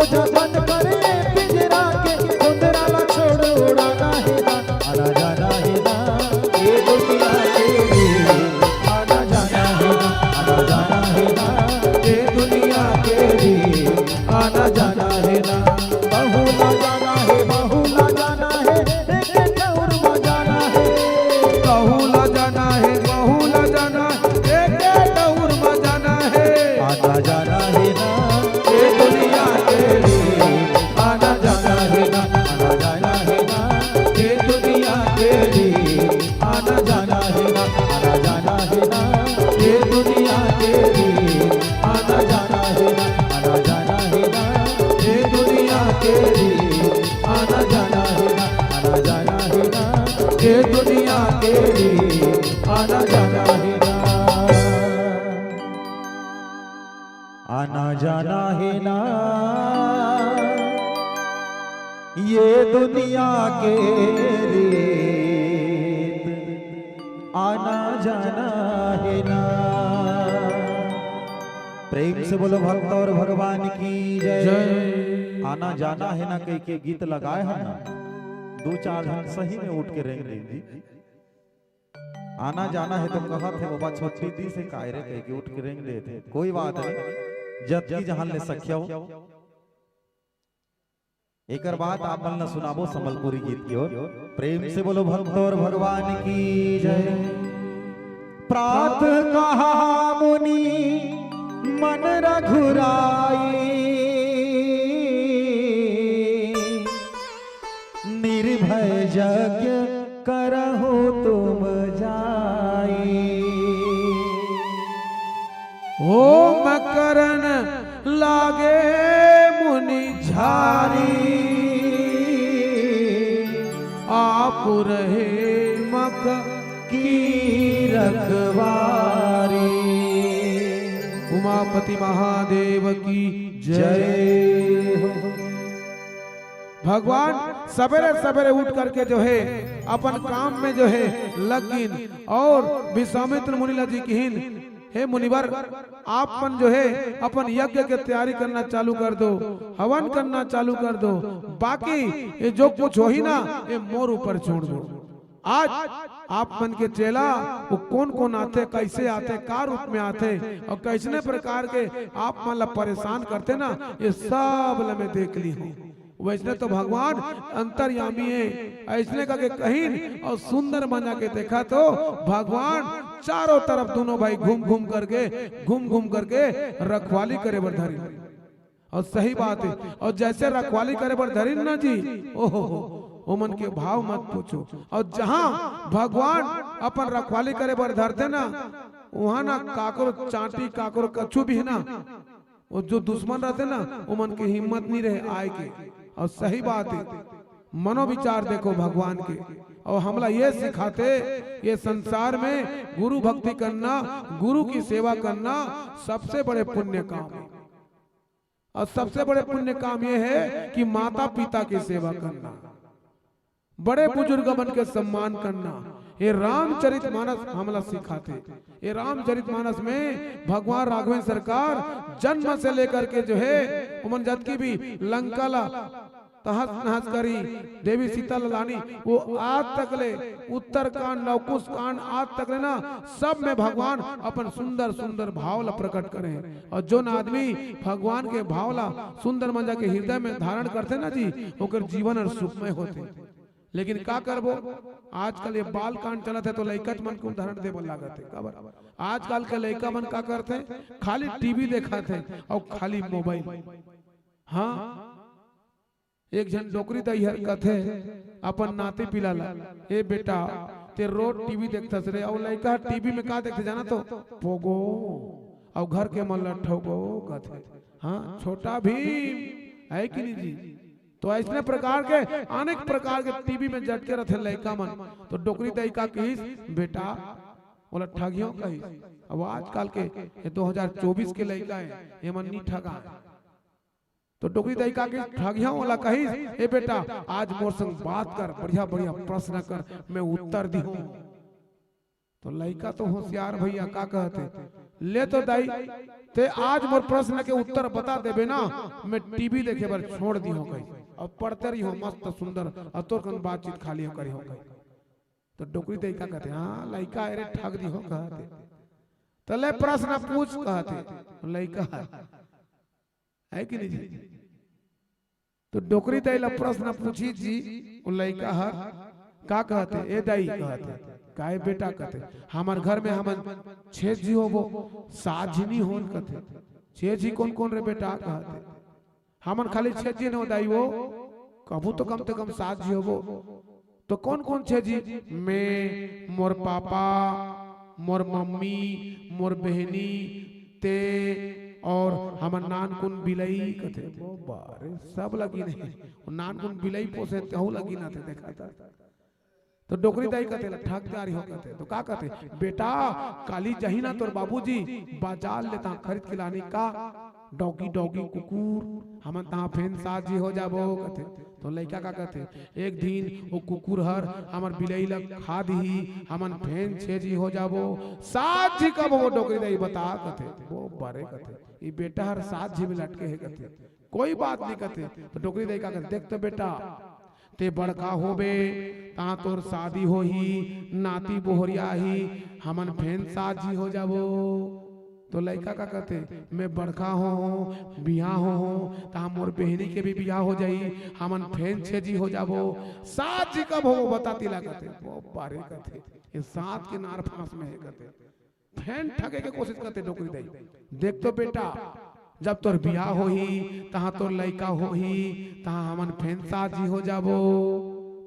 जतन करे पिंजरा के। उंदरा ला छोड़ उड़ाना है ना, आना जाना है ना ये दुनिया तेरी। आना जाना है ना, आना जाना है ना ये दुनिया तेरी। आना जाना है ना, बहुला जाना है, बहुला जाना है, एक ठौर में जाना है। बहुला जाना है, बहुला जाना है, एक ठौर में जाना है। आना जाना है ना ये दुनिया तेरी, आना जाना है ना, आना जाना है ना ये दुनिया तेरी, आना जाना है ना, आना जाना है ना ये दुनिया तेरी, आना जाना है ना, आना जाना है ना ये दुनिया तेरी, आना जाना है ना, आना जाना है ना ये दुनिया तेरी, आना जाना है ना, आना जाना है ना ये दुनिया के रीत। आना जाना है ना। प्रेम से बोलो भक्त और भगवान की जय। जय। आना जाना है ना कह के गीत लगाए हैं ना, 2-4 जन सही में उठ के रेंग लेंगे। आना जाना है तो कहा थे बाबा छोटी दी से कायरे कह के उठ के रेंग लेते। कोई बात नहीं, जब की जहां ले सख्या हो। एक बात आप मन सुनाबो संबलपुरी गीत की ओर। प्रेम से बोलो भक्त और भगवान की जय। प्रात कहा मुनि मन रघुराई, निर्भय यज्ञ करहु तुम जाई। ओम करन लागे मुनि झारी, आप रहे मक की रखवारी। उमापति महादेव की जय हो। भगवान सवेरे सवेरे उठ करके जो है अपन काम में जो है लगिन, और विश्वामित्र मुनिला जी की हे मुनिवर, आप मन जो है अपन यज्ञ की तैयारी करना चालू कर दो, हवन करना चालू कर दो, बाकी ये जो कुछ हो ही ना ये मोर ऊपर छोड़ दो। आज आप मन के चेला वो कौन कौन आते, कैसे आते, का रूप में आते और कैसने प्रकार के आप मन ला परेशान करते ना, ये सब ला मैं देख ली हूँ। वैसने तो भगवान अंतर्यामी है, ऐसने का के कहीं और सुंदर बना के देखा तो भगवान चारों तरफ दोनों भाई घूम घूम करके रखवाली करे बर धरी। और सही बात है, और जैसे रखवाली करे बर धरी ना जी, ओहो ओ मन के भाव मत पूछो। और जहां भगवान अपन रखवाली करे बर धरते ना, वहां ना काकरो चांटी काकरो कछु भी है ना, वो जो दुश्मन रहते ना वो मन की हिम्मत नहीं रहे आए के। और सही बात है, मनोविचार देखो भगवान के, और हमला ये सिखाते ये संसार में गुरु भक्ति करना, गुरु की सेवा करना सबसे बड़े पुण्य काम है। और सबसे बड़े पुण्य काम ये है कि माता पिता की सेवा करना, बड़े बुजुर्ग बन के सम्मान करना। ये रामचरितमानस हमला सिखाते। ये रामचरितमानस में भगवान राघवेंद्र सरकार जन्म से लेकर के जो है उमन जत की भी लंका ला तहस नहस करी, देवी सीता लानी, वो आज तक ले उत्तर कांड लवकुश कांड आज तक ले ना सब में भगवान अपन सुंदर सुंदर भाव ला प्रकट करे। और जो न आदमी भगवान के भाव ला सुंदर मंजा के हृदय में धारण करते ना जी, ओकर जीवन और सुखमय होते। लेकिन का करबो, आजकल ये बाल कांड चलत है तो लइका मन को उदाहरण देवल लागत है। खबर आजकल के लइका मन का करते, खाली टीवी देखत है और खाली मोबाइल। हाँ, एक जन डोकरी दई हरकत है अपन नाती पिलाला, ए बेटा ते रोज टीवी देखतस रे, और लइका टीवी में का देखते जाना तो पोगो, और घर के मन लठोगो कहते। हाँ, छोटा भी है कि नहीं जी। तो ऐसे प्रकार के अनेक प्रकार के टीवी में जटके रहते लइका मन, तो डोकरी दई का कहिस बेटा बोला ठगियों कहिस। अब आजकल के ये 2024 के लइका है, ये मन नहीं ठगा। तो डोकरी दई का कहिस ठगियों वाला कहिस, ए बेटा आज मोर संग बात कर, बढ़िया बढ़िया प्रश्न कर, मैं उत्तर दिहूं। तो लइका तो होशियार भैया का कहते, ले तो दाई ते आज मोर प्रश्न के उत्तर बता देबे ना, मैं टीवी देखे बर छोड़ दी हो गई और पढ़ते रही हो मस्त सुंदर, और तोर कन बातचीत खाली हो करी हो गई। तो डोकरी दई का कहते, हाँ लइका अरे ठग दी हो कहते, तो ले प्रश्न पूछ कहते। लइका है कि नहीं जी। तो डोकरी दई ला प्रश्न पूछी जी, लइका हर का कहते, ए दाई कहते काहे बेटा कहते, हमार घर में हमन 6 जी होबो, 7 जी नहीं होन कहते। 6 जी कौन कौन रे बेटा कहते, हमन खाली 6 जी न दाई वो कबू तो कम से कम 7 जी होबो। तो कौन कौन 6 जी, मैं मोर पापा, मोर मम्मी, मोर बहनी ते और हमर नानकुन बिलई कहते। वो बारे सब लगी नहीं, नानकुन बिलई पोसे तहु लगी ना थे देखा था। तो डोकरी दाई कहते ठगदारी हो कहते। तो का कहते, बेटा काली जही ना तोर बाबूजी बाजार लेता खरीद के लानी का डॉगी डॉगी कुकुर, हमन तहाँ फेन 7 जी हो जाबो कहते। तो लइका का कहते, एक दिन वो कुकुर हर हमर बिलई लग खा दी, हमन फेन 6 जी हो जाबो। 7 जी कब हो डोकरी दाई बता कहते। वो बारे कहते, ये बेटा हर 7 जी में लटके है कहते, कोई बात नहीं कहते। तो डोकरी दाई का कहते, देख तो बेटा ते बड़का होबे ता तोर शादी हो ही, नाती बोहरिया ही, हमन फेन 7 जी हो जाबो। तो लड़का का कहते, मैं बड़का हो बियाह हो ता मोर बहनी के भी बियाह हो जाई, हमन फेन 6 जी हो जाबो। 7 जी कब हो बताती ला कहते। वो बारे कहते, ये 7 के नार फांस में है कहते, फेन ठगे के कोशिश करते डोकरी दाई। देख तो बेटा जब तोर बियाह हो ही, तहाँ तोर लड़का हो ही, तहाँ हमन फेन 7 जी हो जाबो।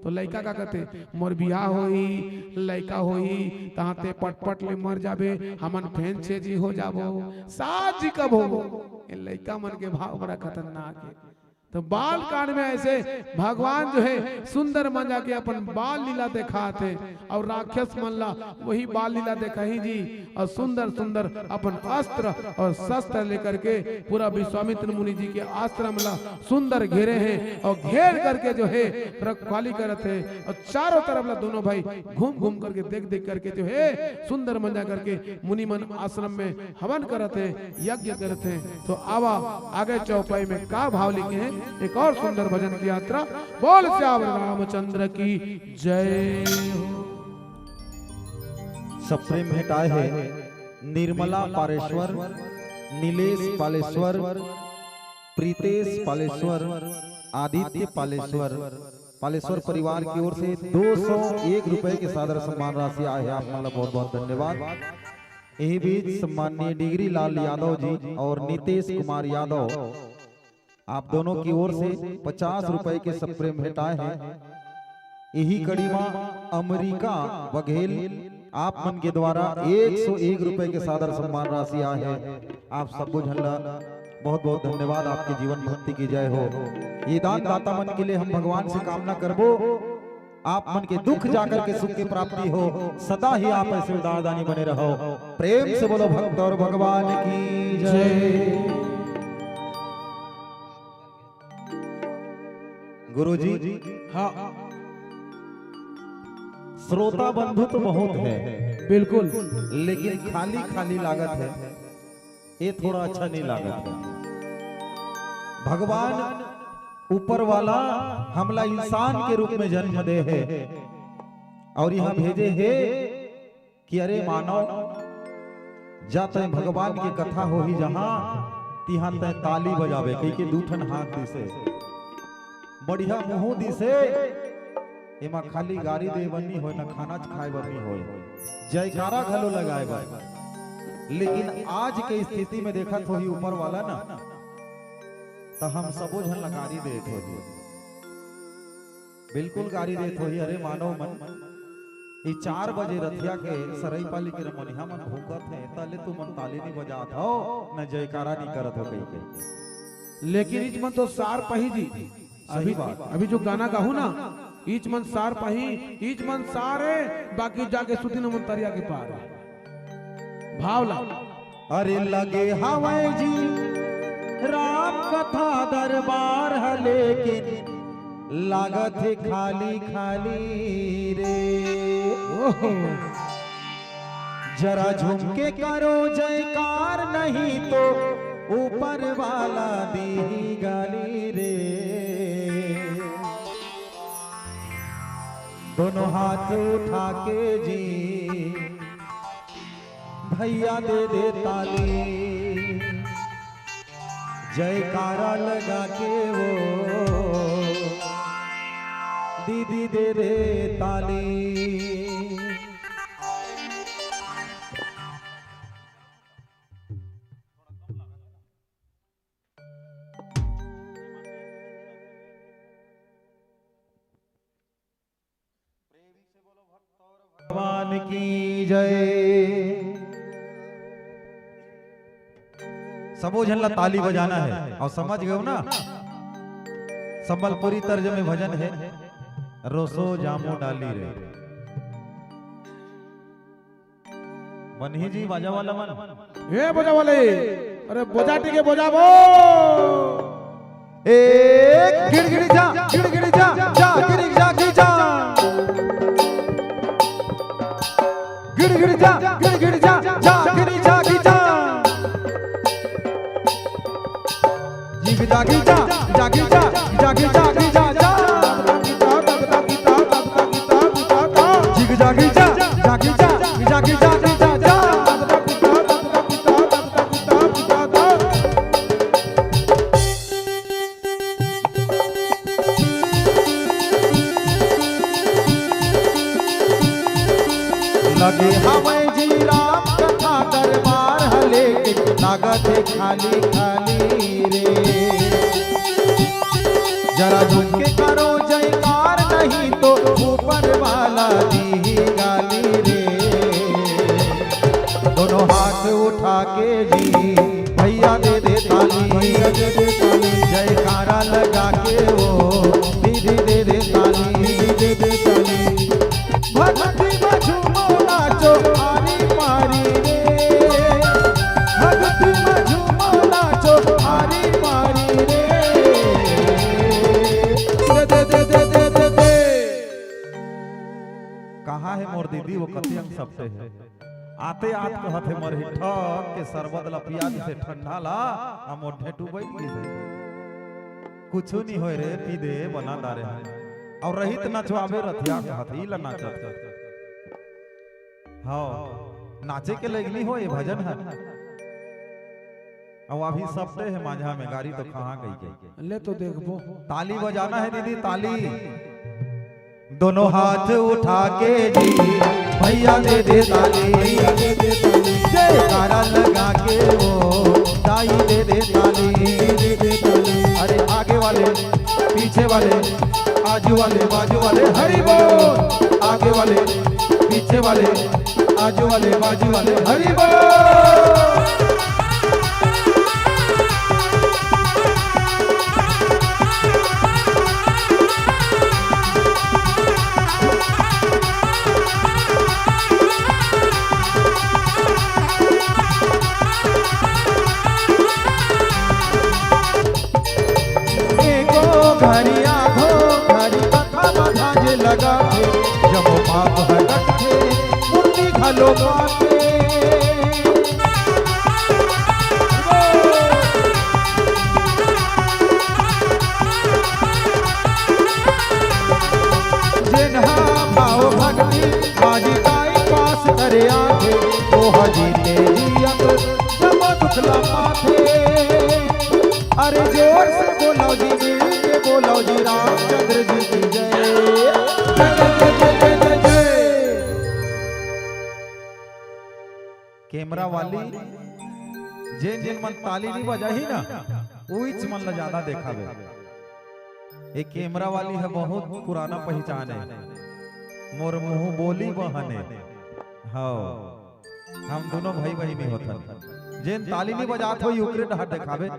तो लड़का का कहते मोर बियाह होई लड़का होई तहाते पटपट ले मर जाबे हमन फेन से जी हो जाबो साथ जी कब होबो। ये लड़का मन के भाव बड़ा खतरनाक है। तो बाल कांड में ऐसे भगवान जो है सुंदर मन जाके अपन बाल लीला दिखाते और राक्षस मन ला वही बाल लीला दिखाई जी और सुंदर सुंदर अपन अस्त्र और शस्त्र लेकर के पूरा विश्वामित्र मुनि जी के आश्रम ला सुंदर घेरे हैं और घेर करके जो है रखवाली करते हैं और चारों तरफ ला दोनों भाई घूम घूम करके देख देख करके जो है सुंदर मन जा करके मुनि मन आश्रम में हवन करते यज्ञ करते हैं। तो आवा आगे चौपाई में का भाव लिखे हैं एक और सुंदर भजन की यात्रा। बोल श्याम रामचंद्र की जय हो। सप्रेम भेटाए है निर्मला पारेश्वर, नीलेश पालेश्वर, प्रीतेश पालेश्वर, आदित्य पालेश्वर, पालेश्वर परिवार की ओर से 201 रुपए के सादर सम्मान राशि आए है। आपका बहुत बहुत धन्यवाद। यही बीच सम्माननीय डिग्री लाल यादव जी और नीतीश कुमार यादव आप दोनों की ओर से 50 रुपए के सप्रेम भेटाए हैं। यही कड़ी में अमेरिका बघेल आप मन के द्वारा 101 रुपए के सादर सम्मान राशि आए है। आप सबको झल्ला बहुत बहुत धन्यवाद। आपके जीवन भक्ति की जय हो। ये दान दाता मन के लिए हम भगवान से कामना करबो आप मन के दुख जाकर के सुख की प्राप्ति हो। सदा ही आप ऐसे उदारदानी बने रहो। प्रेम से बोलो भक्त और भगवान की जय। गुरुजी हाँ श्रोता बंधु तो बहुत है बिल्कुल, लेकिन खाली खाली लागत है, ये थोड़ा अच्छा नहीं लागत है। भगवान ऊपर वाला हमला इंसान के रूप में जन्म दे है और यहाँ भेजे है कि अरे मानव जाते भगवान की कथा हो ही जहां तिहां तय ताली बजावे कई के दूठन हाथ दिसे बढ़िया मुंह दिसे एमा खाली गाड़ी दे बनी हो ना खाना खाए बनी हो जयकारा घलो लगाए बा। लेकिन आज के स्थिति में देखा तो ही ऊपर वाला ना तो हम सबो झन गाड़ी देत हो जी बिल्कुल गाड़ी देत हो ही। अरे मानव मन ये 4 बजे रथिया के सरई पाली के रमनिया मन भूकत है ताले तू मन ताली नहीं बजात हो न जयकारा नहीं करत हो कहीं के। लेकिन इच मन तो सार पही जी अभी जो गाना गाहू ना इच मन सार पही इच मन सारे बाकी जाके सुती न मन तरिया के पार है। भावला अरे लगे हवाई जी राम कथा दरबार है लेकिन लागत है खाली खाली रे। ओहो जरा झूम के करो जयकार नहीं तो ऊपर वाला दी गाली रे। दोनों हाथ उठा के जी भैया दे दे ताली जयकारा लगा के वो दीदी दे दे ताली। भगवान की जय। सबो झन ला ताली बजाना है और समझ गए ना संबलपुरी तर्ज में भजन है रोसो जामो डाली रे। बन्ही जी बाजा वाला मन ए बोजा वाले अरे बोजा टिके बोजा बो एक गिड़गिड़ी जा गिड़गिड़ी जा जा गिड़ी जा गिड़ी जा गिड़गिड़ी जा गिड़गिड़ी जा जा गिड़ी जा गिड़ी जा जी जा गिड़ी जा जा गिड़ी जा जा गिड़ी जा गिड़ी जा जा जी जा गिड़ी जा जा गिड़ी जा जा गिड़ी जा गिड़ी जा जा लगे हमें जी राम कथा दरबार हले लागत है खाली खाली रे। जरा झुम के करो जयकार नहीं तो के जी भैया दे दे ताली, जयकारा लगा के वो दीदी दे दे ताली, भक्ति में झूमो नाचो आरी पारी रे, भक्ति में झूमो नाचो आरी पारी रे, दे दे दे दे दे दे। कहाँ है मोर दीदी वो कति अंग सबसे है, आते आत कहते मर ठक के सरबत ला पिया से ठंडा ला आ मोढे टू बैठ गई, कुछ नहीं होए रे पी दे बना दारे और रहित नचवावे रथिया कहती ला नाचत। हाँ नाचे के लगली हो ये भजन है, अब अभी सबसे है माझा में गाड़ी तो कहाँ गई ले तो देखो ताली बजाना है दीदी ताली, दोनों हाथ उठा के जी भैया दे दे ताली, जयकारा लगा के वो दाई दे दे ताली, अरे आगे वाले पीछे वाले आजू वाले बाजू वाले हरि बोल, आगे वाले पीछे वाले आजू वाले बाजू वाले हरि बोल। घरिया घो घरी कथा बधाज लगा थे, जब पाप हटत थे मुक्ति घलो पाते, जिन्हा भाव भक्ति आज काई पास करे आते, तो हजीते जियत जब दुखला पाते, अरे जोर से बोलो जी बोलो जी रामचंद्र जी की जय, कैमरा वाली जेन जेन मन ताली नहीं बजाही ना उच मन ला ज्यादा देखावे, एक कैमरा वाली है बहुत पुराना पहचान है, मोर मुंह बोली बहने, हाँ हम दोनों भाई बहनी होता, जेन ताली नहीं बजात हो यूक्रेन हाथ देखावे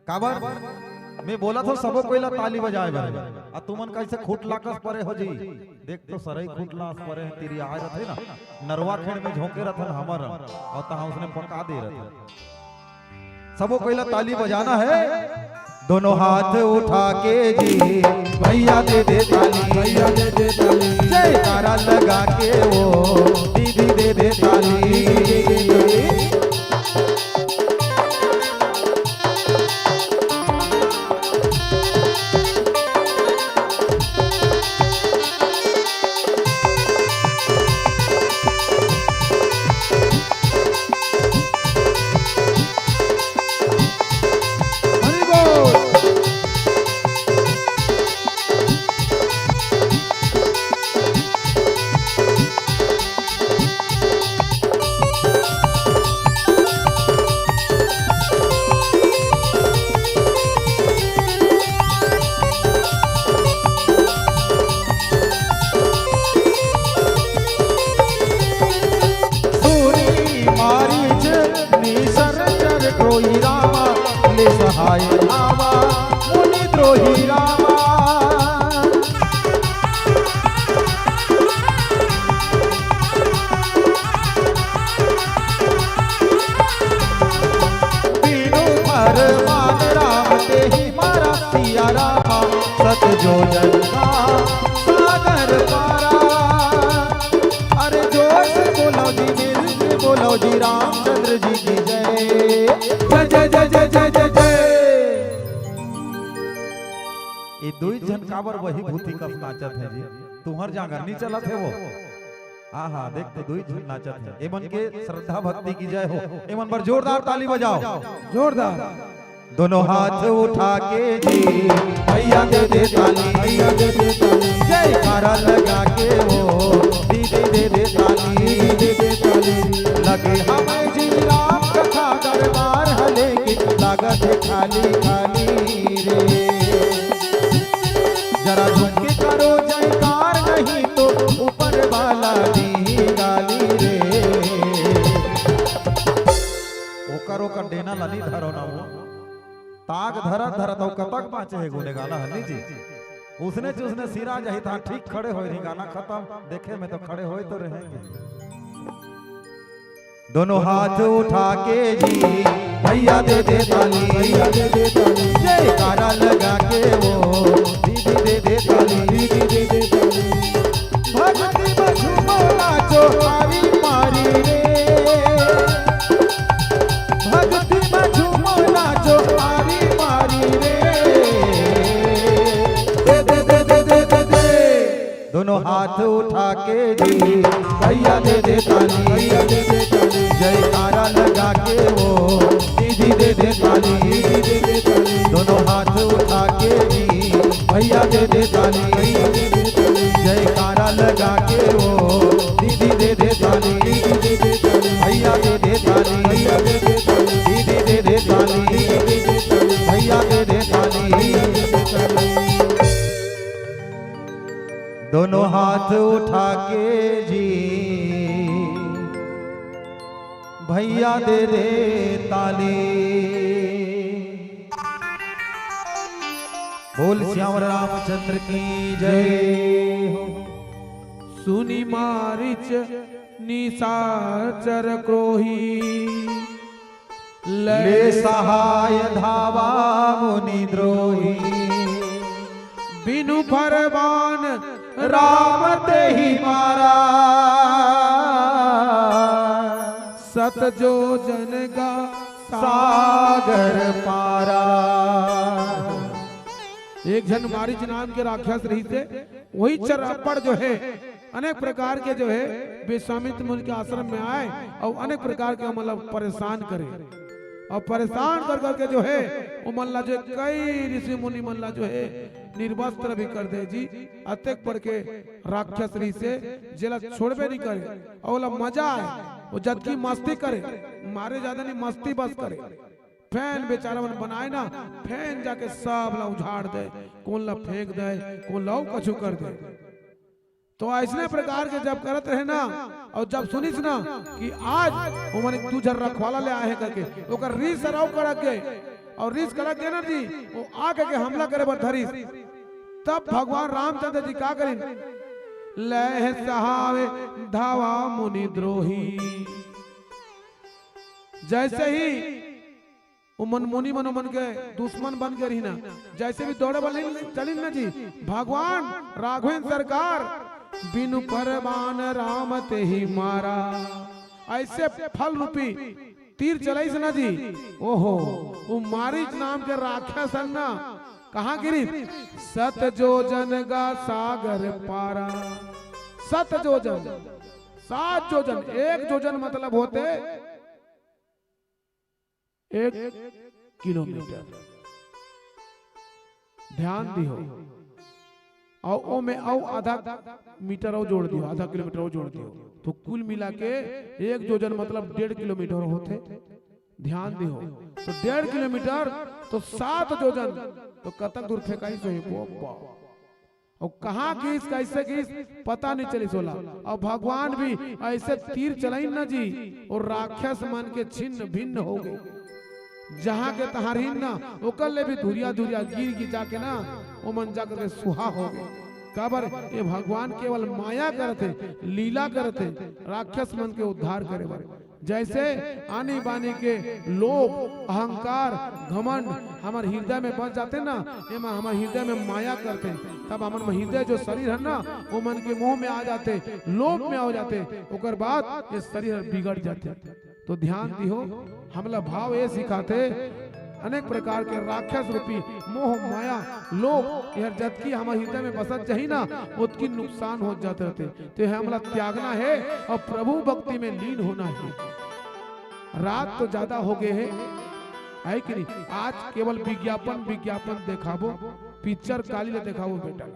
काबर मैं बोला था सबो कोई ला ताली बजाए बरे आ तुमन कैसे खूटला कस परे हो जी, देख तो सरई खूटला परे तेरी आए रहते ना नरवा खेड़ में झोंके रहथन हमर और तहां उसने पका दे रहथे, सबो कोई ला ताली बजाना है, दोनों हाथ उठा के जी भैया दे दे ताली, भैया दे दे ताली, जयकारा लगा के वो दीदी दे दे ताली, द्रोही रामा ले सहाय आवा मुनि द्रोही रामा, तीनों फरमान राम ते ही मारा सिया रामा, सत जो जन का सागर पारा, अरे जोर से बोलो जी दिल से बोलो जी रामचंद्र जी की जय, जय जय जय जय जय जय। ये दो ही जन काबर वही भूति कस नाचत है जी, तुहर जागर नहीं चलत है वो, हाँ हाँ देख तो दो ही जन नाचत है, एमन के श्रद्धा भक्ति की जय हो, एमन पर जोरदार ताली बजाओ, जोरदार दोनों हाथ उठा के जी भैया दे दे ताली, भैया दे दे ताली, जयकारा लगा के वो दीदी दे दे ताली, दे दे ताली, लगे हमें जी राम कथा दरबार हले की लागत है खाली खाली रे, जरा झुक के करो जयकार नहीं तो ऊपर वाला दी गाली रे, वो ओकर देना लनी धरो ना वो ताक धरत धरत और कतक बाँचे है गुने गाना हनी जी उसने सिरा जही था ठीक खड़े हो रही गाना खत्म देखे में तो खड़े हो तो रहेंगे दोनों हाथ उठा के जी भैया दे दे ताली जयकारा लगा के वो दीदी दे दे ताली भक्ति बझुमो नाचो मारी मारी रे भक्ति बझुमो नाचो मारी मारी रे दे दे दे दे दे दे दे दोनों हाथ उठा के जी भैया दे दे ताली जयकारा लगा के वो दीदी दे दे ताली दोनों हाथ उठा के जी भैया दे दे ताली जयकारा लगा के वो दीदी दे दे ताली भैया दे दे ताली दीदी दे दे ताली भैया दे दे ताली दोनों हाथ उठा के जी भैया दे दे ताली बोल श्याम रामचंद्र की जय हो सुनी मारिच निशाचर क्रोही ले सहाय धावा मुनि द्रोही बिनु फरमान राम ते ही मारा सत जो जन का सागर पारा एक जन मारिच नाम के राक्षस रही थे वही चरपड़ जो है अनेक प्रकार के जो है विश्वामित्र मुनि के आश्रम में आए और अनेक प्रकार के मतलब परेशान करे और परेशान कर करके जो है वो मल्ला जो कई ऋषि मुनि मल्ला जो है निर्वस्त्र भी कर दे जी अत्यक पर के राक्षस ऋषि से जेला छोड़बे नहीं करे और बोला मजा आए वो जबकि मस्ती करे मारे ज्यादा नहीं मस्ती बस करे फैन बेचारा मन बनाए ना फैन जाके सब ला उझाड़ दे कौन ला फेंक दे कौन ला कछु कर दे तो ऐसे प्रकार के जब करत रहे ना और जब सुनिस ना कि आज वो मन तू जर रखवाला ले आए करके ओकर रीस सराव करक के और रीस करक के ना जी वो आके के हमला करे बर धरिस तब भगवान रामचंद्र जी का करिन लह सहावे धावा मुनि द्रोही जैसे ही उमन मुनि मनोमन के दुश्मन बन के रही ना जैसे भी दौड़े वाले चली ना जी भगवान राघवेंद्र सरकार बिनु परवान राम ते ही मारा ऐसे फल रूपी तीर चलाई ना जी ओहो वो मारिच नाम के राक्षस ना कहाँ गिरी सत जोजन का सागर पारा सत जोजन 7 जोजन 1 जोजन मतलब होते 1 किलोमीटर ध्यान दियो और ओ में आधा मीटर और जोड़ दियो आधा किलोमीटर और जोड़ दियो तो कुल मिला के 1 जोजन मतलब 1.5 किलोमीटर होते ध्यान दियो तो 1.5 किलोमीटर तो 7 जोजन तो कतक दूर फेंकाई सो और कहाँ घिस कैसे घिस पता नहीं चली सोला और भगवान भी ऐसे तीर चलाई ना जी और राक्षस मन के छिन्न भिन्न हो गए जहाँ के तहारीन ना ओकर ले भी धुरिया धुरिया गिर जाके ना वो मन जाकर के सुहा हो गए काबर ये भगवान केवल माया करते लीला करते राक्षस मन के उद्धार करे बर जैसे आनी बानी के लोभ अहंकार घमंड हमारे हृदय में बस जाते ना एमा हमारे हृदय में माया करते तब हमारे हृदय जो शरीर है ना वो मन के मोह में आ जाते लोभ में आ जाते ओकर बाद ये शरीर बिगड़ जाते तो ध्यान दिहो हमला भाव ये सिखाते अनेक प्रकार के राक्षस रूपी मोह माया लोभ यह जबकि हमारे हृदय में बसत चाहिए ना उसकी नुकसान हो जाते रहते तो हमला त्यागना है और प्रभु भक्ति में लीन होना है रात तो ज्यादा हो गए है कि नहीं आज केवल विज्ञापन दिखाबो पिक्चर काली ले दिखाबो बेटा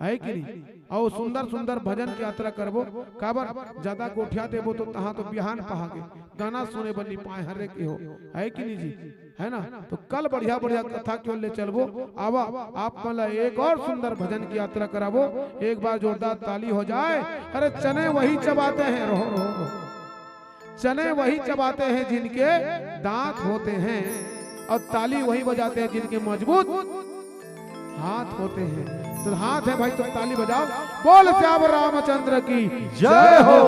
है कि नहीं और सुंदर सुंदर भजन की यात्रा करबो काबर ज्यादा गोठिया देबो तो तहां तो बिहान पहागे गाना सुने बनी पाए हरे के हो है कि नहीं जी है ना तो कल बढ़िया बढ़िया कथा क्यों ले चलबो आवा आप मला एक और सुंदर भजन की यात्रा कराबो एक बार जोरदार ताली हो जाए अरे चने वही चबाते हैं रहो रहो चने वही चबाते हैं जिनके दांत होते हैं, और ताली वही बजाते हैं जिनके मजबूत हाथ होते हैं। तो हाथ है भाई, तुम ताली बजाओ, बोल श्याम रामचंद्र की जय हो।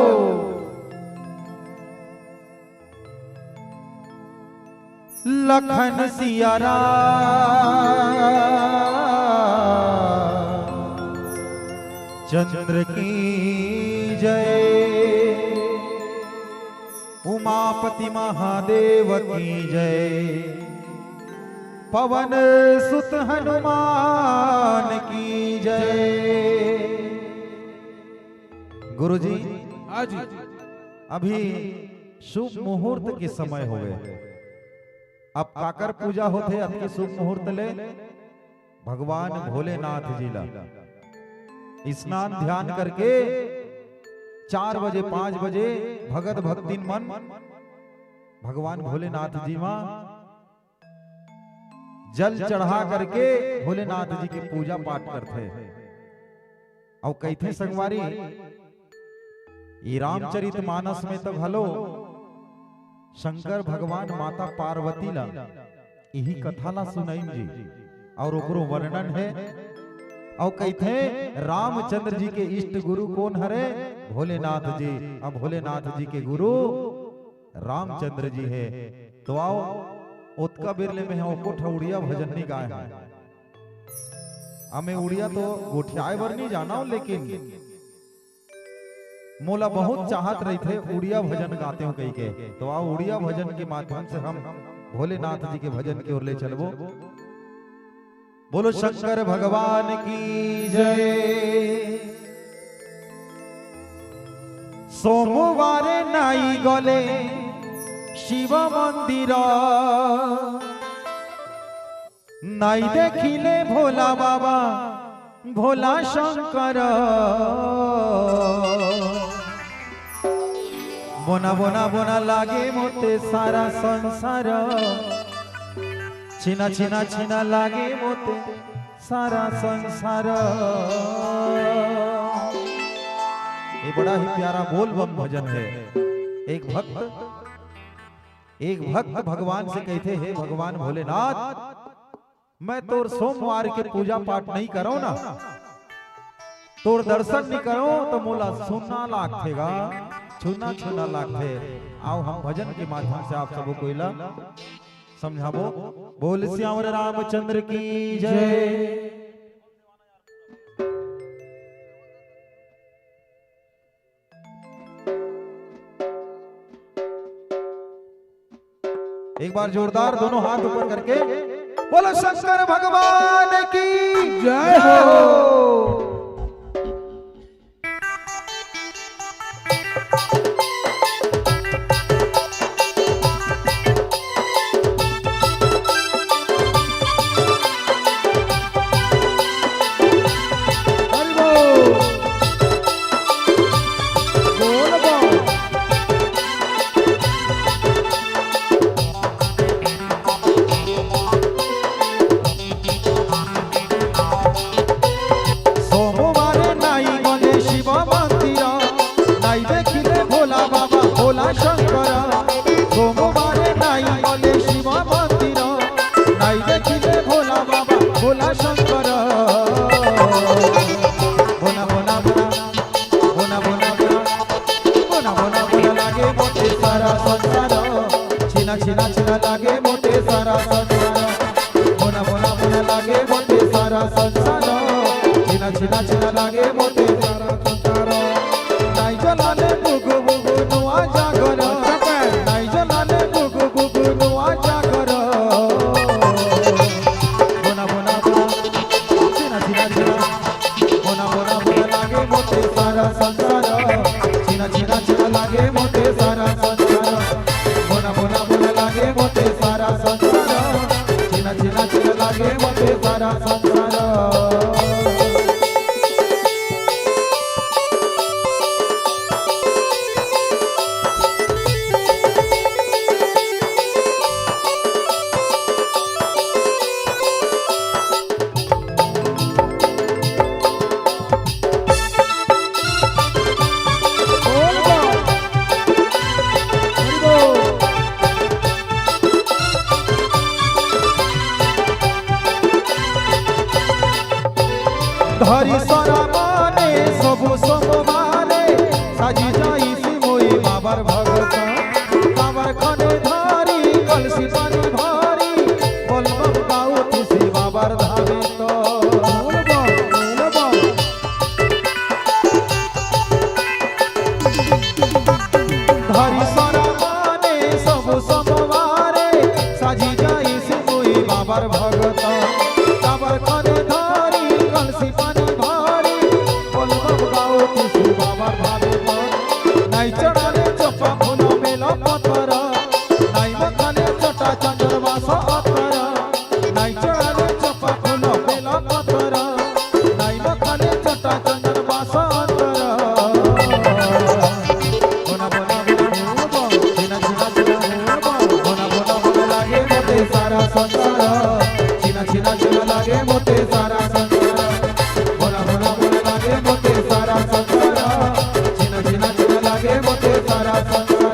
लखन सिया राम चंद्र की जय, उमापति महादेव की जय, पवन सुत हनुमान की जय। गुरुजी आज अभी शुभ मुहूर्त के समय हो गए। अब काकर पूजा होते अति शुभ मुहूर्त ले भगवान भोलेनाथ जी ला स्नान ध्यान करके 4 बजे 5 बजे भगत भक्ति मन भगवान भोलेनाथ जी मां जल चढ़ा करके भोलेनाथ जी की पूजा पाठ करते। और कहते संगवारी ये रामचरित मानस में तो भलो शंकर भगवान माता पार्वती ला यही कथा ला सुनाइन जी, और ओकरो वर्णन है। और कहते रामचंद्र जी के इष्ट गुरु कौन हरे? भोलेनाथ जी। अब भोलेनाथ जी के गुरु रामचंद्र जी है। तो आओ उत्का बिरले में है ओको उड़िया भजन नहीं गाए हैं। हमें उड़िया तो गोठियाए बर नहीं जाना हूं, लेकिन मोला बहुत चाहत रही थे उड़िया भजन गाते हो कही के। तो आओ उड़िया भजन के माध्यम से हम भोलेनाथ जी के भजन की ओर ले चलबो। बोलो शंकर भगवान की जय। सोमवारे नाई गले शिव मंदिर, नाई देखिले भोला बाबा भोला शंकर। बोना बोना बोना लागे मोते सारा संसार, छिना छिना छिना लागे मोते सारा संसार। ये बड़ा ही प्यारा बोल बम भजन है। एक भक्त भगवान से कहते हैं, भगवान भोलेनाथ मैं तोर सोमवार के पूजा पाठ नहीं करो ना, तोर दर्शन नहीं करो तो मोला सुनना लागतेगा, छूना छूना लागते। आओ हम भजन के माध्यम से आप सबको कोइला समझाबो। बोल श्याम रामचंद्र की जय। एक बार जोरदार दोनों हाथ ऊपर करके बोलो शंकर भगवान की जय हो। भोला शंकर बोना बोना बोना बोना बोना बोना बोना बोना लागे मोटे सारा संसार, छिना छिना छिना लागे मोटे सारा संसार। बोना बोना बोना लागे मोटे सारा संसार, छिना छिना छिना लागे मोटे सारा संसार। नाई जलाले बुगु बुगु नुआ जागर, नाई जलाले बुगु बुगु नुआ जागर। संसार छिना छिना छिना लागे मोटे सारा संसार। बोना बोना बोना लागे मोटे सारा संसार, छिना छिना छिना लागे मोटे सारा संसार। धरी सरा माने सबु सोमवारे साजी जाइसी मोई बाबर भगत बाबर खने धारी कलसी पानी भारी बोलबम गाऊ तुसी बाबर धामे तो धरी सरा माने सबु सोमवारे साजी जाइसी मोई बाबर भगत बाबर खने धारी कलसी पानी भारी बोलबम गाऊ तुसी बाबर धामे तो नाई चढ़ाले चपा फूल मेला पत्थर नाई मखाने चटा चंद्रवास अतर नाई चढ़ाले चपा फूल मेला पत्थर नाई मखाने चटा चंद्रवास अतर बोना बोना बोना चिना चिना चिना बोना बोना बोना लागे मोते सारा संसार चिना चिना चिना लागे मोते सारा संसार बोना बोना बोना लागे मोते सारा संसार चिना चिना चिना लागे मोते सारा संसार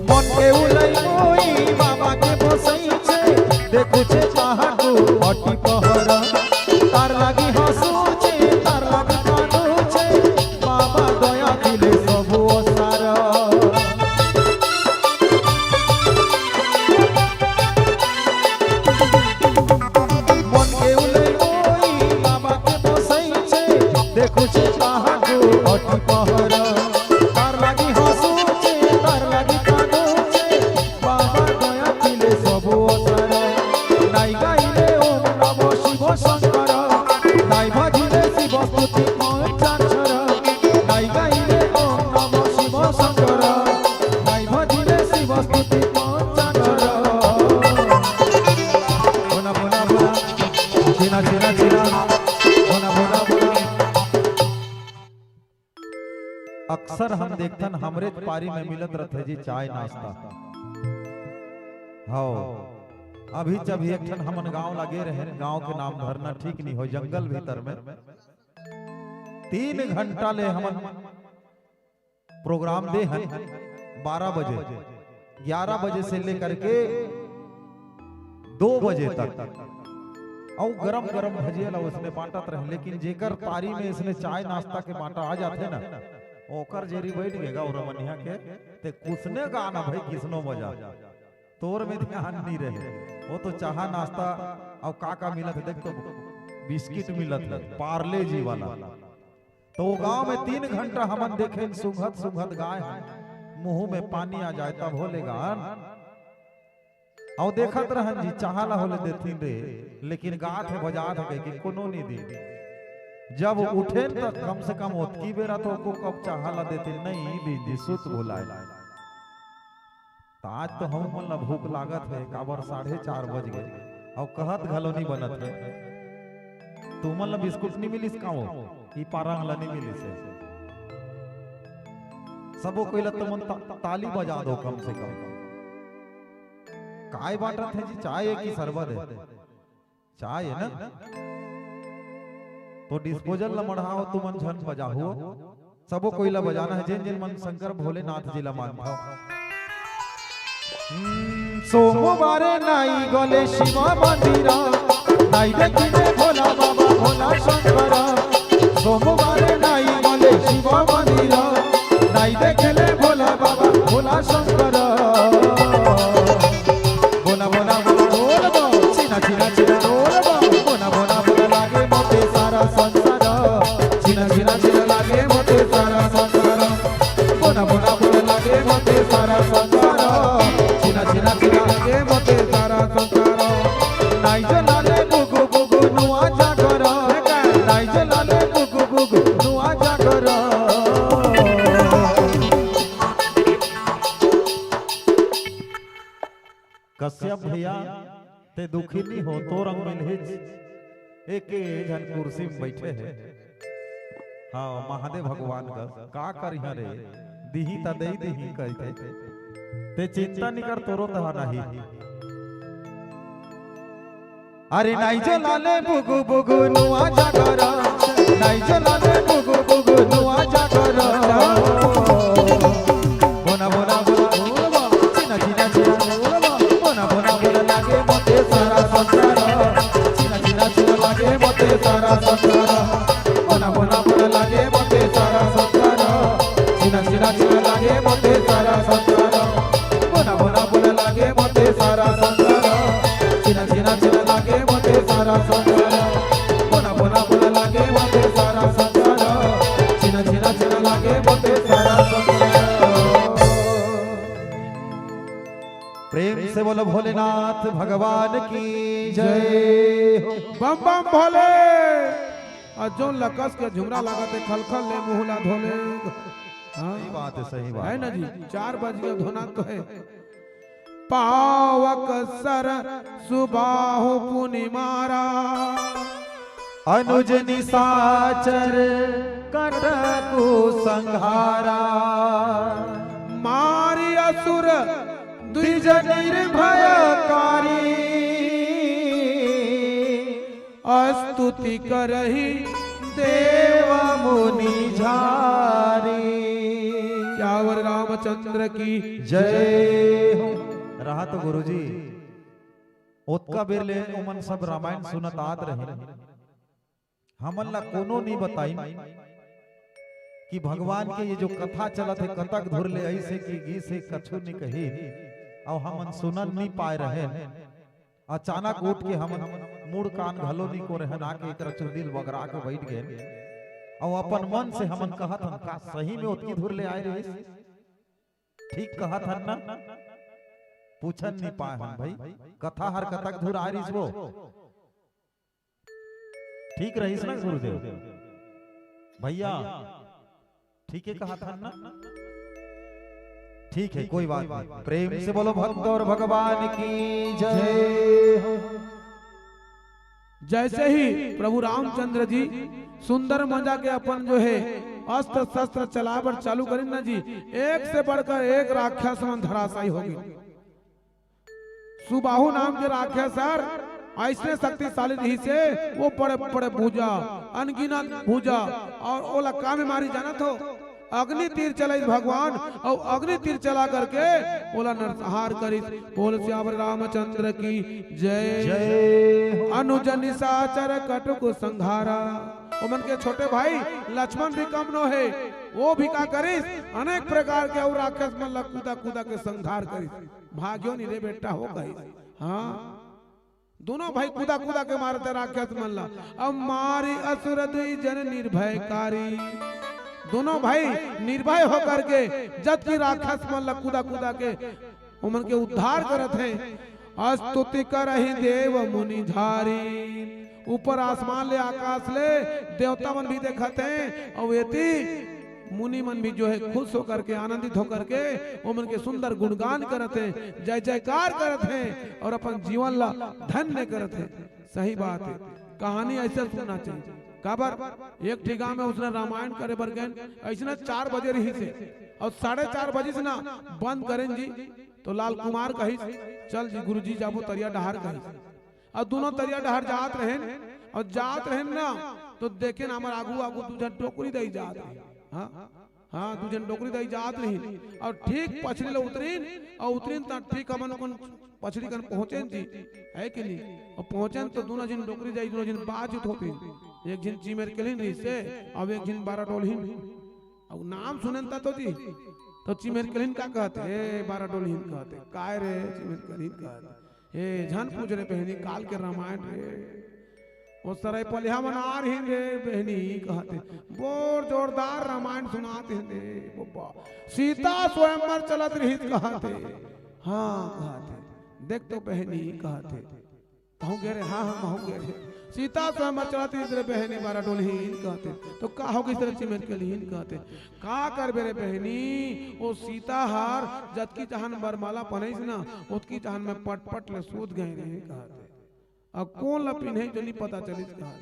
मन के उलई मोई बाबा के बसई छे देखु छे पहाड़ो हटी पहर तार लागी हसू छे तार लागी कानू छे बाबा दया दिले सबु ओसार मन के उलई मोई बाबा के बसई छे देखु छे पहाड़ो हटी पहर तार लागी हसू छे तार लागी कानू छे बाबा दया दिले सबु ओसार नाई गाइले ओम नमो शिव शंकर नाई भजिले शिव स्तुति पंचाक्षर नाई गाइले ओम नमो शिव शंकर नाई भजिले शिव स्तुति पंचाक्षर बोना बोना बोना चिना चिना चिना बोना बोना बोना अक्सर हम देखतन हमरे पारी में मिलत रहते जी चाय नाश्ता हाँ अभी जब एक ठन हमन गांव लगे रहे गांव के नाम धरना ठीक नहीं हो जंगल भीतर में 3 घंटा ले हमन प्रोग्राम दे हैं 12 बजे 11 बजे से लेकर के 2 बजे तक और गरम गरम भजिया उसने बांटत रहे लेकिन जेकर पारी में इसने चाय नाश्ता के बांटा आ जाते ना ओकर जेरी बैठ गएगा और मनिया के ते कुसने गाना भाई किसनो मजा तोर में ध्यान नहीं रहे वो तो चाहा नाश्ता और का मिलत है देख तो बिस्किट मिलत है पार्ले जी वाला तो गांव में 3 घंटा हमन देखे सुगत सुगत गाय मुंह में पानी आ जाए तब होलेगा और देखत रहन जी चाहला होले देथिन रे लेकिन गात है बजात है कि कोनो नहीं दी जब उठे तो कम से कम ओतकी बेरा तो को कब चाहला देते नहीं दी जी सुत बुलाए आज तो हम मन भूख लागत है काबर 4:30 बज गए और कहत घलोनी बनत है तुमन ला बिस्कुट नहीं मिलिस काओ ई पारंग ला नहीं मिलिस सबो कोई ला तो मन ताली बजा दो कम से कम काय बाटत है जी चाय है कि शरबत है चाय है ना तो डिस्पोजल ला मढ़ाओ तुमन झन बजाहो सबो कोई ला बजाना है जिन जिन मन शंकर भोलेनाथ जी ला मानता सोमवारे नाई गले शिव मंदिर नाई देखिले भोला बाबा भोला शंकर सोमवारे नाई गले शिव मंदिर नाई देखिले भोला बाबा भोला शंकर बोना बोना बोना बोल बो चिना चिना चिना बोल बो बोना बोना बोना लागे मोते सारा संसार चिना चिना चिना लागे मोते सारा संसार बोना बोना बोना लागे मोते सारा संसार चिना चिना चिना लागे मोते सारा संसार नाई जलाले गुगु गुगु नुआ जागर नाई जलाले गुगु गुगु नुआ जागर कश्यप भैया ते दुखी नहीं हो तो रंग मिलहिज एक जन कुर्सी में बैठे है। हाँ महादेव भगवान का करिया रे दिही त दे दिही कहते ते चिंता नहीं कर तोरो तहा नहीं। अरे नाई जो लाले बुगु बुगु नुआ जागर नाई जो लाले बुगु बुगु नुआ जागर बोना बोना बोना चिना चिना चिना बोना बोना बोना लागे मोते सारा संसार चिना चिना चिना लागे मोते सारा संसार बोना बोना बोना लागे मोते सारा संसार चिना चिना चिना लागे मोते सारा संसार बोना बोना बोना लागे मोते सारा संसार चिना चिना चिना लागे मोते सारा संसार बोना बोना बोना लागे मोते सारा संसार चिना चिना चिना लागे मोते सारा संसार। प्रेम से बोलो भोलेनाथ भगवान की जय हो। बम बम भोले। और जो लकस के झुमरा लगाते खलखल ले मुहला धोले। हाँ सही बात है, सही बात है ना जी। 4 बज गए धोना तो है। पावक सर सुबाहु पुनि मारा अनुज निशाचर कटकु संहारा मारी असुर द्विज निर्भयकारी स्तुति करही देव मुनि झारी। चावर रामचंद्र की जय हो। रहा तो गुरुजी ओतका बेर ले ओमन सब रामायण सुनत आत रहे हमन ला कोनो नहीं बताई कि भगवान के ये जो कथा चलत है कतक धुर ले ऐसे की गी से कछु नहीं कही और हमन सुनन नहीं पाए रहे। अचानक उठ के हमन मुड़ कान घलो नहीं को रहन आके एक रचु दिल बगरा के बैठ गए और अपन मन से हमन कहत हन का सही में ओतकी धुर ले आए रहे ठीक कहत हन ना पूछन नहीं पाए हम भाई कथा हर कतक धुर आ रही वो ठीक रहीस ना गुरुदेव भैया ठीक है कहा था ना ठीक है कोई बात नहीं। प्रेम से बोलो भक्त और भगवान की जय हो। जैसे ही प्रभु रामचंद्र जी सुंदर मजा के अपन जो है अस्त्र शस्त्र चलावर चालू करें ना जी एक से बढ़कर एक राक्षस मन धराशायी होगी। सुबाहु नाम के राक्षस सर ऐसे शक्तिशाली रही से वो बड़े बड़े भूजा अनगिनत भूजा और ओला का में मारी जाना तो अग्नि तीर चलाई भगवान और अग्नि तीर चला करके ओला नरसंहार करी। बोल श्यावर रामचंद्र की जय जय। अनुज निशाचर कटुक संहारा ओमन के छोटे भाई लक्ष्मण भी कम नो है वो भी का करिस अनेक प्रकार के और राक्षस मन ला कूदा कूदा के संहार करिस। भाग्यो नहीं रे बेटा हो गई। हाँ दोनों भाई कूदा कूदा के मारते राक्षस मन ला। अब मारी असुर जन निर्भयकारी दोनों भाई निर्भय होकर के जब की राक्षस मन ला कूदा कूदा के उमन के उद्धार करत हैं। स्तुति करहि देव मुनि झारी ऊपर आसमान ले आकाश ले देवता मन भी देखत हैं और वेती मुनि मन भी जो है खुश होकर के आनंदित होकर के उमन के सुंदर गुणगान करत हैं जय जयकार करत हैं और अपन जीवन ला धन्य करत हैं। सही बात है कहानी ऐसे सुनना चाहिए। काबर एक ठिका में उसने रामायण करे बर गए ऐसे 4 बजे रही से और 4:30 बजे से ना बंद करें जी तो लाल कुमार कही चल जी गुरु जी जाबो तरिया डहार कही और दोनों तरिया डहार जात रहे और जात रहे ना तो देखे ना हमारे आगू आगू तुझे टोकरी दई जात हाँ हाँ तुझे टोकरी दई जात नहीं और ठीक पछड़ी ले उतरीन और उतरीन ता ठीक हमन पछड़ी कन पहुंचे जी है कि नहीं और पहुंचे तो दोनों जिन टोकरी जाई दोनों जिन बातचीत होती एक जिन चीमेर केलिन रही से अब एक जिन 12 डोलहीन और नाम सुनन ता तो जी तो चीमेर केलिन का कहते ए 12 डोलहीन कहते काय रे चीमेर केलिन कहते ए झन पूछ रे बहनी काल के रामायण रे वो सराय पलिया मन आ रही रे बहनी कहते बोर जोरदार रामायण सुनाते हैं रे बब्बा सीता स्वयंवर चलत रही कहते हाँ कहते देख तो बहनी कहते कहूँ गे रे हाँ हाँ कहूँ गे रे सीता स्वयंवर चलती रे बहनी 12 डोलहीन कहते तो का होगी तेरे चिमेर के लीन कहते का कर बेरे बहनी वो सीता हार जत की चाहन बरमाला पनेस ना उसकी चाहन में पट पट ले सूद गए रे कहते अब कौन ला पिन्हे जो नहीं पता चली कहा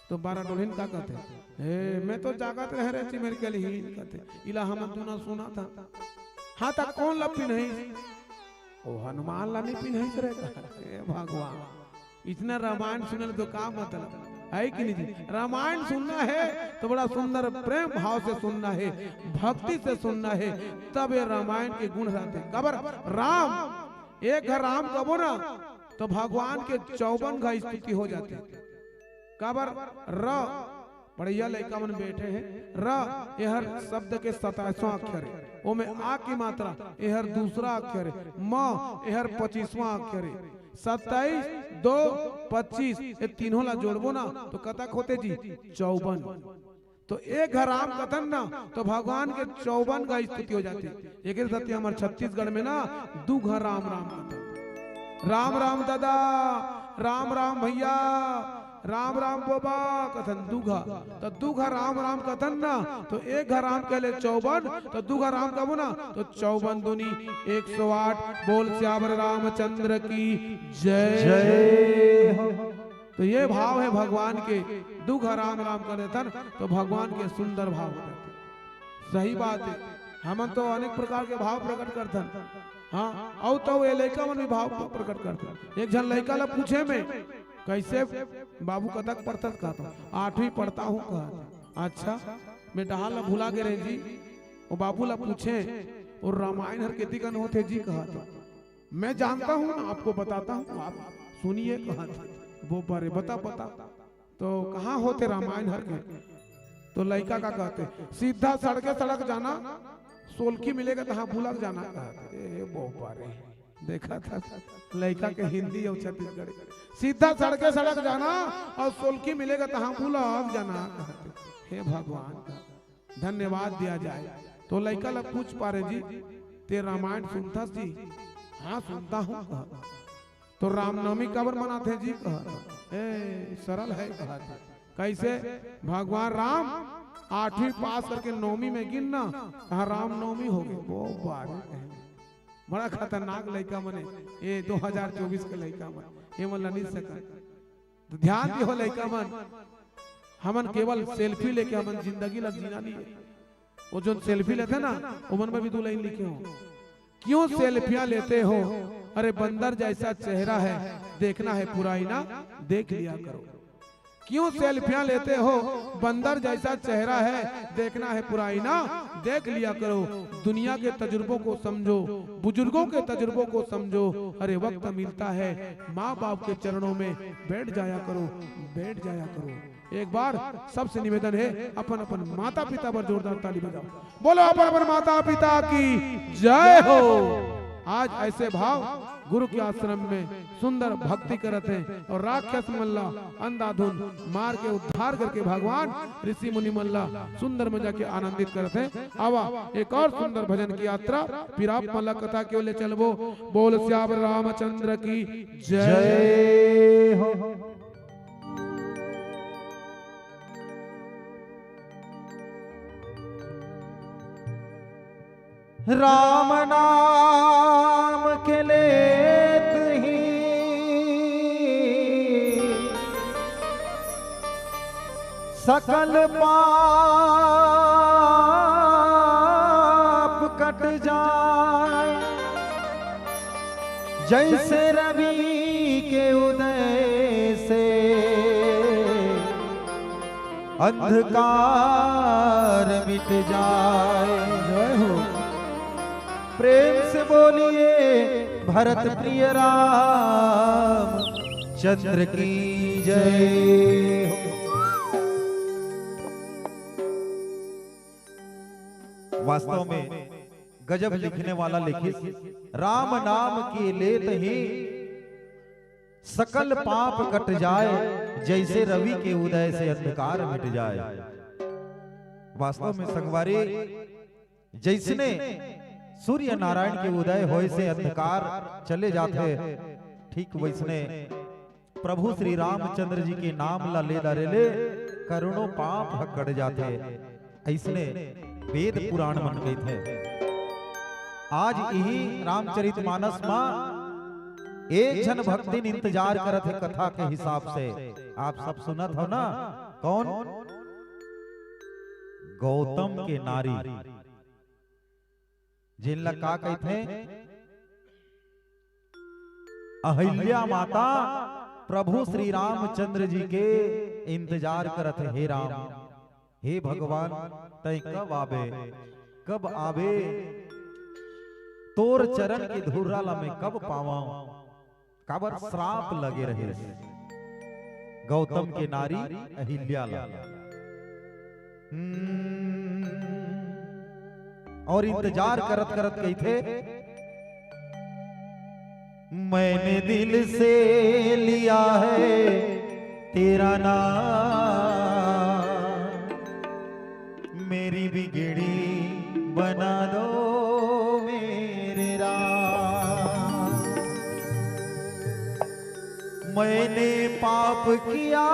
तो 12 डोलिन का कहते हे मैं तो जागत रह रहे थी मेरे के लिए ही कहते इला हम तूना सुना था हाँ था कौन ला पिन्हे ओ हनुमान ला नहीं पिन्हे रे हे भगवान इतना रामायण सुनने तो का मतलब है कि नहीं जी रामायण सुनना है तो बड़ा सुंदर प्रेम भाव से सुनना है भक्ति से सुनना है तब ये रामायण के गुण रहते कबर राम एक घर राम कबो ना तो भगवान के 54 का स्तुति हो जाते कबर र बढ़िया लड़का मन बैठे हैं र यहर शब्द के 27वां अक्षर है वो में आ की मात्रा यहर दूसरा अक्षर है म यहर 25वां अक्षर है 27 2 25 ये तीनों ला जोड़बो ना तो कतक होते जी 54 तो एक घर राम कथन ना तो भगवान के 54 का स्तुति हो जाती एक सत्य हमारे छत्तीसगढ़ में ना 2 घर राम राम कथन राम राम दादा राम राम भैया राम राम बोबा कथन दूघा तो दूघा राम राम कथन ना तो एक घर राम कहले 54 तो दूघा राम कबो ना तो 54 दूनी 108 बोल श्यावर रामचंद्र की जय तो ये भाव है भगवान के दूघा राम राम करे थन तो भगवान के सुंदर भाव हो जाते सही बात है हम तो अनेक प्रकार के भाव प्रकट करथन हाँ और तो ये लड़का मन भी भाव प्रकट करते एक जन लड़का ला पूछे में कैसे बाबू कतक पढ़ता कहता 8वीं पढ़ता हूँ कहा अच्छा मैं डहाल ला भुला गे रहे जी वो बाबू ला पूछे और रामायण हर खेती कन होते जी कहा था मैं जानता हूँ ना आपको बताता हूँ आप सुनिए कहा था वो बारे बता तो कहाँ होते रामायण हर के तो लड़का का कहते सीधा सड़क जाना सोलकी मिलेगा तो हाँ भूला जाना कहते वो बारे देखा था लड़का के हिंदी और छत्तीसगढ़ी सीधा सड़क जाना और सोलकी मिलेगा तो हाँ भूला जाना हे भगवान धन्यवाद दिया जाए तो लड़का ला पूछ पा रहे जी ते रामायण सुनता जी हाँ सुनता हूँ तो रामनवमी कबर मनाते जी कहा सरल है कहा कैसे भगवान राम 8वीं पास करके 9वीं में गिनना कहा रामनवमी हो गई वो बारे बड़ा खतरनाक लड़का मने ये 2024 के लड़का मन ये मन नहीं सका तो ध्यान दियो लड़का मन हमन केवल सेल्फी लेके हमन जिंदगी लग जीना नहीं वो जो सेल्फी लेते ना उमन में भी 2 लाइन लिखे हो क्यों सेल्फियां लेते हो अरे बंदर जैसा चेहरा है देखना है पुराना देख लिया करो क्यों सेल्फियां लेते हो बंदर जैसा चेहरा है देखना है पुराना देख लिया करो दुनिया के तजुर्बों को समझो बुजुर्गों के तजुर्बों को समझो अरे वक्त मिलता है माँ बाप के चरणों में बैठ जाया करो एक बार सबसे निवेदन है अपन अपन माता पिता पर जोरदार ताली बजाओ बोलो अपन अपन माता पिता की जय हो आज ऐसे भाव गुरु के आश्रम में सुंदर भक्ति करते हैं और राक्षस मल्ला अंधाधुन मार के उद्धार करके भगवान ऋषि मुनि मल्ला सुंदर मजा के आनंदित करते हैं आवा एक और सुंदर भजन की यात्रा फिर आप मल्ला कथा के लिए चलबो बोल श्यावर रामचंद्र की जय हो राम नाम के लेत ही सकल पाप कट जाए जैसे रवि के उदय से अंधकार मिट जाए। जय हो प्रेम से बोलिए भरत प्रिय राम चंद्र की जय हो। वास्तव में गजब लिखने वाला लिखित राम नाम की लेत ही सकल पाप कट जाए जैसे रवि के उदय से अंधकार मिट जाए। वास्तव में संगवारी जैसने सूर्य नारायण के उदय होए से अंधकार चले जाते ठीक वैसने प्रभु श्री रामचंद्र जी के नाम ला ले ले करोड़ों पाप कट जाते। ऐसने वेद पुराण मन गए थे। आज यही रामचरितमानस मां एक जन भक्ति इंतजार करत है कथा के हिसाब से। आप सब सुनत हो ना? कौन? गौतम के नारी जिन का कहते अहिल्या माता प्रभु श्री रामचंद्र जी के इंतजार करत है। हे राम, हे भगवान, तय कब आवे, कब आवे, तोर चरण की धूरा में कब पावा, काबर श्राप लगे रहे। गौतम के नारी अहिल्या ला और इंतजार करत करत गई थे। मैंने दिल से लिया है तेरा नाम, मेरी बिगड़ी बना दो मेरे राम। मैंने पाप किया,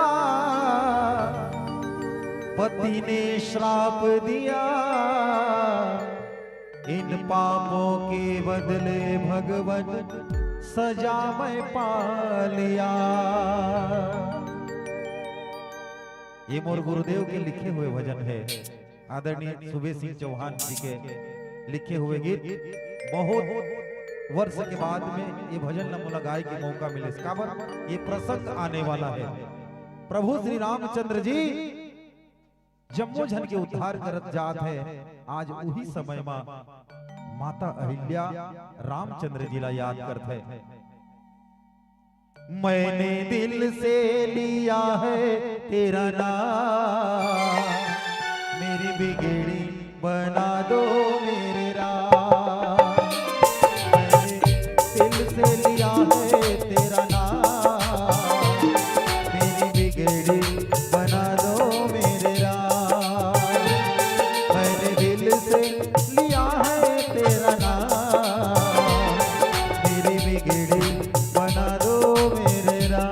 पति ने श्राप दिया, इन पापों के बदले भगवन सजा मैं पा लिया। ये मोर गुरुदेव के लिखे हुए भजन है, आदरणीय सुबेश सिंह चौहान जी के लिखे हुए गीत। बहुत वर्ष के बाद में ये भजन न लगाए के मौका मिले, काबर ये प्रसंग आने वाला है। प्रभु श्री रामचंद्र जी जम्मू झन के उद्धार करत जात है। आज उही समय में माता अहिल्या रामचंद्र जी ला याद करते। मैंने दिल से लिया है तेरा नाम, मेरी बिगड़ी बना दो मेरे राम। मैंने दिल से लिया है तेरा नाम, मेरी बिगड़ी बना दो मेरे राम। मैंने दिल से लिया है तेरा नाम, मेरी बिगड़ी बना दो मेरे राम।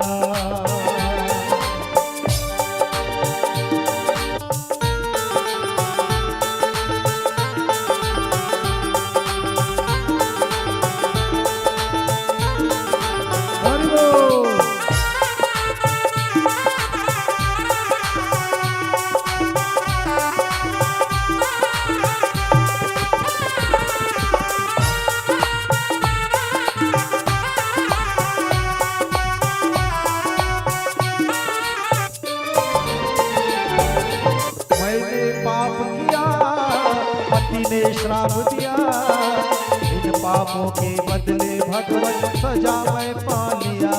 हरि बोल। ने श्राप दिया, इन पापों के बदले भगवत सजा मैं पा लिया।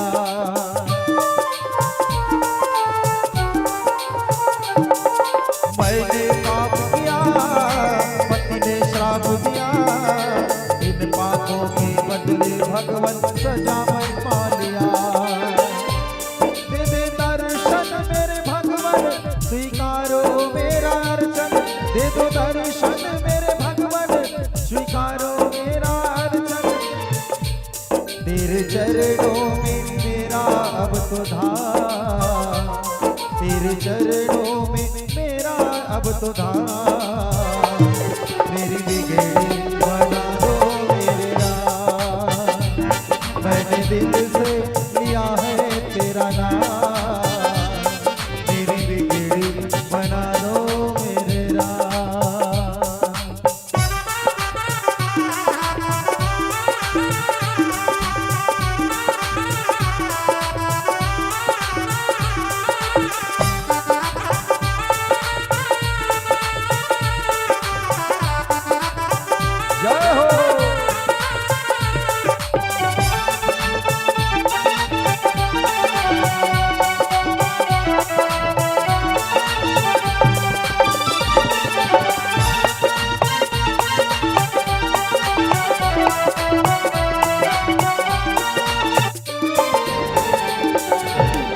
मैंने पाप किया, पति ने श्राप दिया, इन पापों के बदले भगवत सजा मैं पा लिया। दे दे दर्शन मेरे भगवन, स्वीकारो मेरा अर्चन। दे दो दर्शन मेरे भगवन, स्वीकारो मेरा अर्चन। तेरे चरणों में मेरा अब तो धाम, तेरे चरणों में मेरा अब तो धाम। मेरी बिगड़ी बना दो मेरे राम, मैंने दिल से लिया है तेरा नाम। मेरी बिगड़ी बना दो मेरे राम। जय हो।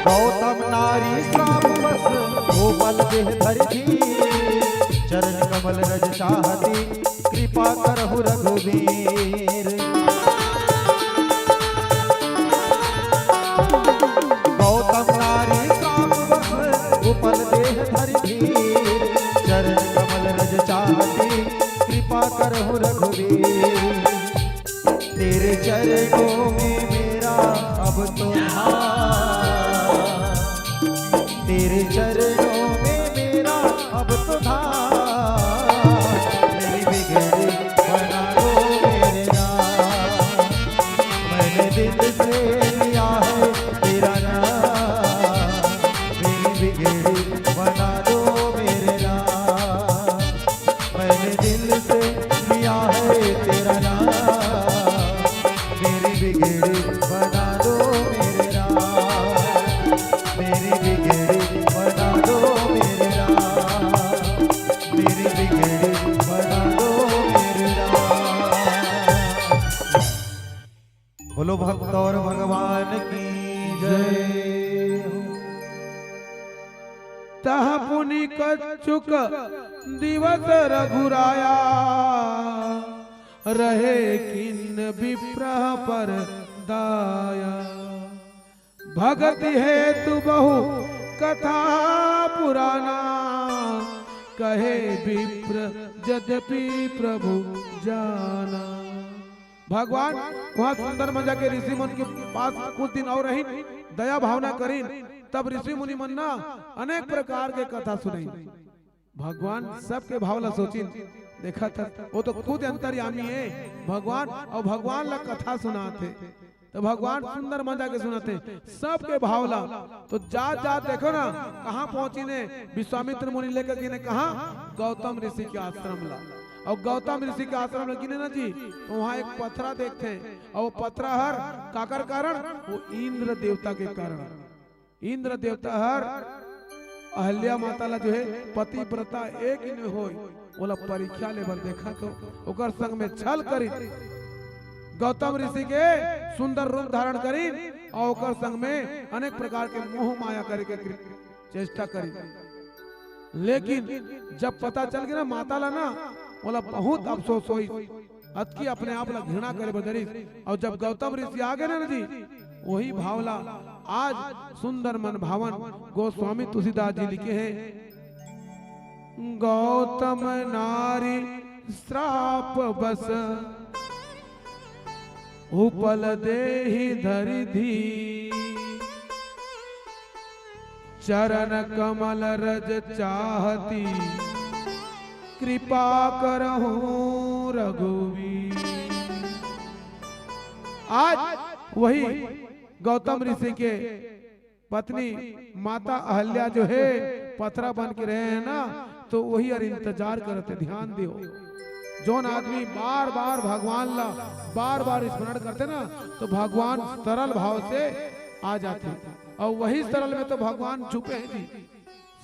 गौतम नारी श्राप बस गोपाल देह धरती, चरण कमल रज चाहती, कृपा करहु रघुवीर। गौतम नारी श्राप बस गोपाल देह धरती, चरण कमल रज चाहती, कृपा करहु रघुवीर। तेरे चरणों में मेरा की जय। तह पुनि कच्छुक दिवस रघुराया, रहे किन विप्रह पर दाया। भगति हेतु बहु कथा पुराना, कहे विप्र यद्यपि प्रभु जाना। भगवान वहाँ सुंदर मजा के ऋषि मुनि के पास कुछ दिन और रही, दया भावना करी, तब ऋषि मुनि मन ना अनेक प्रकार के कथा सुनाई। भगवान सबके भावला सोची, देखा था वो तो खुद अंतर्यामी है भगवान, और भगवान ला कथा सुनाते, तो भगवान सुंदर मजा के सुनाते सबके भावला। तो जात जात देखो ना कहाँ पहुंची ने, विश्वामित्र मुनि लेकर के कहा गौतम ऋषि के आश्रम ला, और गौतम ऋषि के आश्रम लगी ना जी, तो वहाँ एक पथरा देखते हैं, और वो पथरा हर काकर कारण, वो इंद्र देवता के कारण। इंद्र देवता हर अहल्या माता ला जो है पतिव्रता एक ही में होई, बोला परीक्षा लेबर देखा तो ओकर संग में छल करी, गौतम ऋषि के सुंदर रूप धारण करी, और ओकर संग में अनेक प्रकार के मोह माया करे के चेष्टा करी। लेकिन जब पता चल गया ना माता ला ना, बोला बहुत अफसोस हुई, अतकी अपने आप ला घृणा करे बदरी। और जब गौतम ऋषि आ गए ना जी, वही भावला आज सुंदर मन भावन गोस्वामी तुलसीदास जी लिखे हैं। गौतम नारी श्राप बस, उपल देहि धरि धी, चरण कमल रज चाहती, कृपा करहु रघुवीर। आज वही गौतम ऋषि के पत्नी माता अहल्या जो है पथरा बन के रहे हैं ना, तो वही और इंतजार करते। ध्यान दियो, जोन आदमी बार बार भगवान ला बार बार स्मरण करते ना, तो भगवान सरल भाव से आ जाते, और वही सरल में तो भगवान छुपे हैं जी।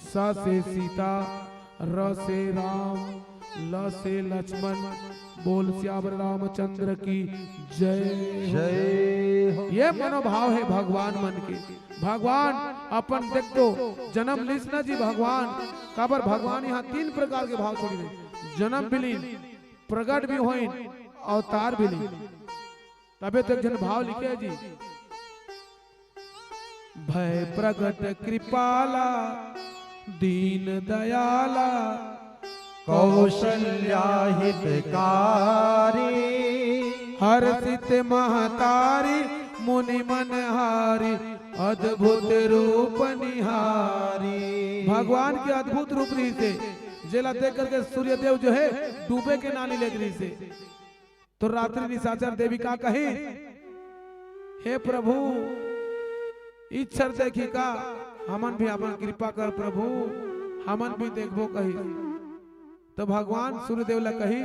स से सीता, र से राम, ल से लक्ष्मण, बोल श्याम रामचंद्र की जय जय। ये मनोभाव है भगवान मन के। भगवान अपन देख तो जन्म लिस ना जी, भगवान काबर भगवान यहाँ तीन प्रकार के भाव छोड़ी, जन्म भी लीन, प्रगट भी होइन, अवतार भी लीन। तबे तक जन भाव लिखे जी, भय प्रगट कृपाला, दीन दयाला, कौशल्या हितकारी, हर्षित महतारी, मुनि मनहारी, अद्भुत रूप निहारी। भगवान के अद्भुत रूप से जेला देख करके सूर्य देव जो है डूबे के नानी ले रही से, तो रात्रि निशाचर देवी का कहे, हे प्रभु इच्छर देखी का, हमन भी अपन कृपा कर प्रभु, हमन भी देखबो कही। तो भगवान सूर्यदेव ला कही,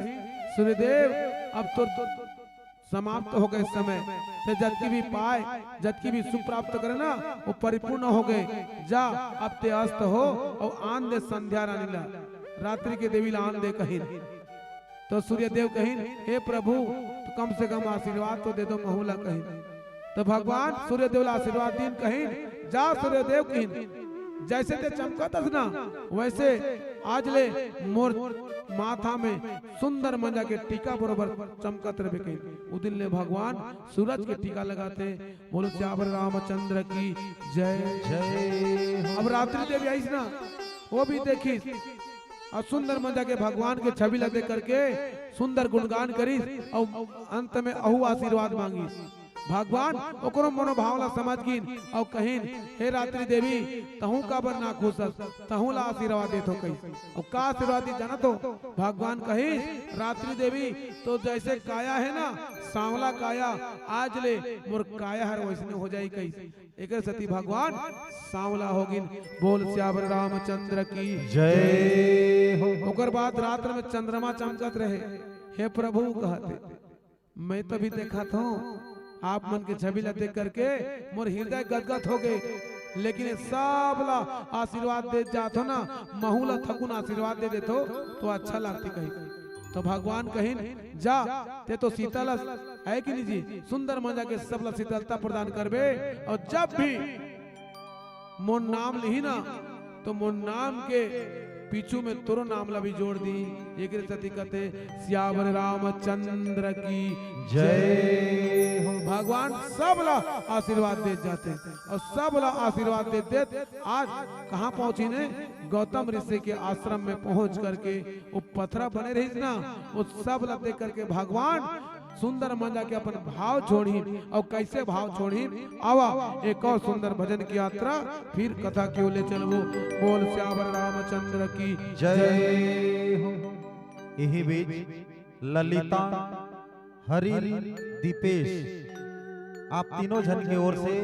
सूर्यदेव अब तो समाप्त हो गए समय, तो जबकि भी पाए, जबकि भी सुख प्राप्त करे ना, वो परिपूर्ण हो गए। जा अब ते अस्त हो, और आन दे संध्या रानी ला, रात्रि के देवी ला आन दे कही। तो सूर्यदेव कही, हे प्रभु तो कम से कम आशीर्वाद तो दे दो महुला कही। तो भगवान सूर्यदेव ला आशीर्वाद दीन कही, जा सूर्यदेव कही, जैसे ते चमकत ना वैसे आज ले मोर माथा में सुंदर मंजा के टीका बरोबर चमकत रहे कहीं। उस दिन ले भगवान सूरज के टीका लगाते, बोलो श्याम रामचंद्र की जय जय। अब रात्रि देवी आई ना, वो भी देखी और सुंदर मंजा के भगवान के छवि लगे करके सुंदर गुणगान करी, और अंत में अहू आशीर्वाद मांगी। भगवान ओकरो मनोभावला समझ गिन, और कहिन, हे रात्रि देवी तहू का बर ना खुश, तहू ला आशीर्वाद देतो कही। और का आशीर्वाद दी जाना तो भगवान कही, रात्रि देवी तो जैसे काया है ना, सांवला काया, आज ले मोर काया हर वैसने हो जाई कही। एक सती भगवान सांवला होगिन, बोल श्याम रामचंद्र की जय हो। ओकर बाद रात्र में चंद्रमा चमकत रहे, हे प्रभु कहते, मैं तो भी देखा था आप मन के छवि ला देख करके मोर हृदय गदगद हो गए, लेकिन सब ला आशीर्वाद दे जातो ना, महुला थकुन आशीर्वाद दे देतो तो अच्छा लगती कही। तो भगवान कहिन, जा ते तो सीता ला है कि नहीं जी, सुंदर मजा के सबला शीतलता प्रदान करबे। और जब भी मोर नाम लिही ना तो मोर नाम के पीछू में तोरो नाम ला भी जोड़ दी। एक सती कहते सियावर रामचंद्र की जय हो। भगवान सब ला आशीर्वाद दे जाते और सब ला आशीर्वाद दे। आज कहाँ पहुंची ने, गौतम ऋषि के आश्रम में पहुंच करके वो पथरा बने रही ना, वो सब ला देख करके भगवान सुंदर मंजा के अपन भाव छोड़ी। और कैसे भाव छोड़ी, आवा एक और सुंदर भजन की यात्रा फिर कथा क्यों ले चलबो। बोल श्यावर रामचंद्र की जय हो। यही बीच ललिता, हरि, दीपेश, आप तीनों जन की ओर से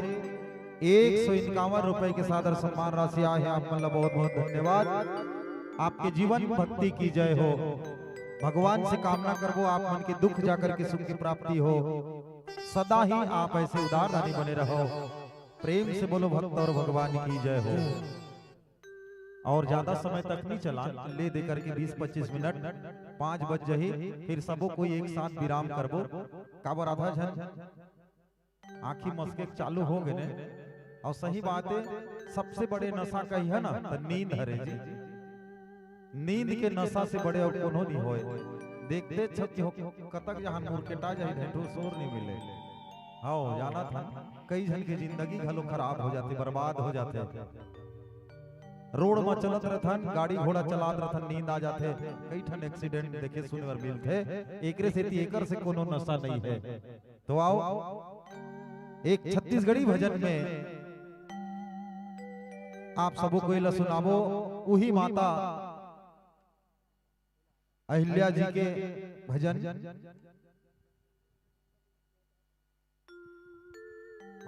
151 रुपए के सादर सम्मान राशि आए हैं। आप मतलब बहुत बहुत धन्यवाद। आपके जीवन भक्ति की जय हो। भगवान से कामना करबो आप मन के दुख जाकर के सुख की प्राप्ति हो। सदा ही आप ऐसे उदार दानी बने रहो। प्रेम से बोलो भक्त और भगवान की जय हो। और ज्यादा समय तक नहीं चला, ले दे करके 20-25 मिनट 5 बज जही फिर सबो कोई एक साथ विराम करबो। काबर आधा झन आँखी मस्के चालू हो गए ने। और सही बात है, सबसे बड़े नशा कही है ना तो नींद हरे जी। नींद के नशा से बड़े और कोनो नहीं होए। देखते छत हो कतक जहां मुरकेटा जाए ढेठो शोर नहीं मिले। हाँ जाना था, कई जन की जिंदगी घलो खराब हो जाती, बर्बाद हो जाते। रोड में चलत रहथन, गाड़ी घोड़ा चलात रहथन, नींद आ जाते। कई ठन एक्सीडेंट देखे सुने बर मिलते। एकरे सेती एकर से कोनो नशा नहीं है। तो आओ एक छत्तीसगढ़ी भजन में आप सबो को ला सुनाबो। वही माता अहिल्या जी के भजन।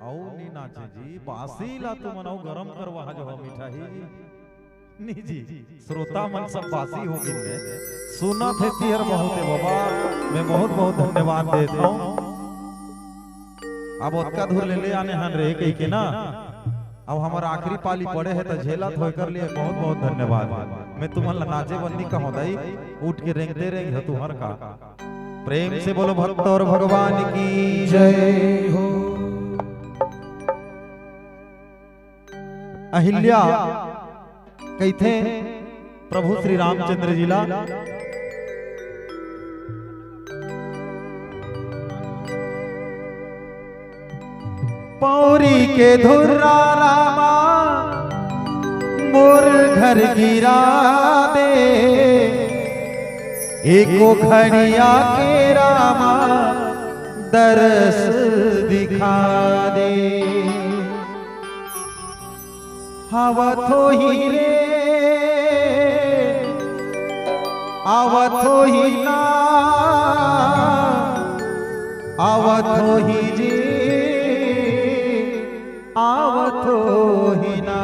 आओ नी नाचे जी, बासी ला तो मनाओ गरम करवा जो मिठाई जी। नहीं जी, श्रोता मन सब बासी हो गए। सुना थे तिहर बहुत बाबा, मैं बहुत बहुत धन्यवाद देता हूँ। अब ओतका धूर ले आने हन रे कही के ना। अब हमारा आखिरी पाली पड़े है तो झेला थोय कर लिए बहुत बहुत धन्यवाद। मैं तुम्हारा नाचे बंदी का होदाई उठ के रेंगते रहेंगे तुम्हार का। प्रेम से बोलो भक्त और भगवान की जय हो। अहिल्या कहते प्रभु श्री रामचंद्र जी ला पौरी के धुर्रा रामा मोर घर गिरा दे। एको खड़िया के रामा दरस दिखा दे। आवत ही रे आवत ही ना आवत ही जी आवत ही ना।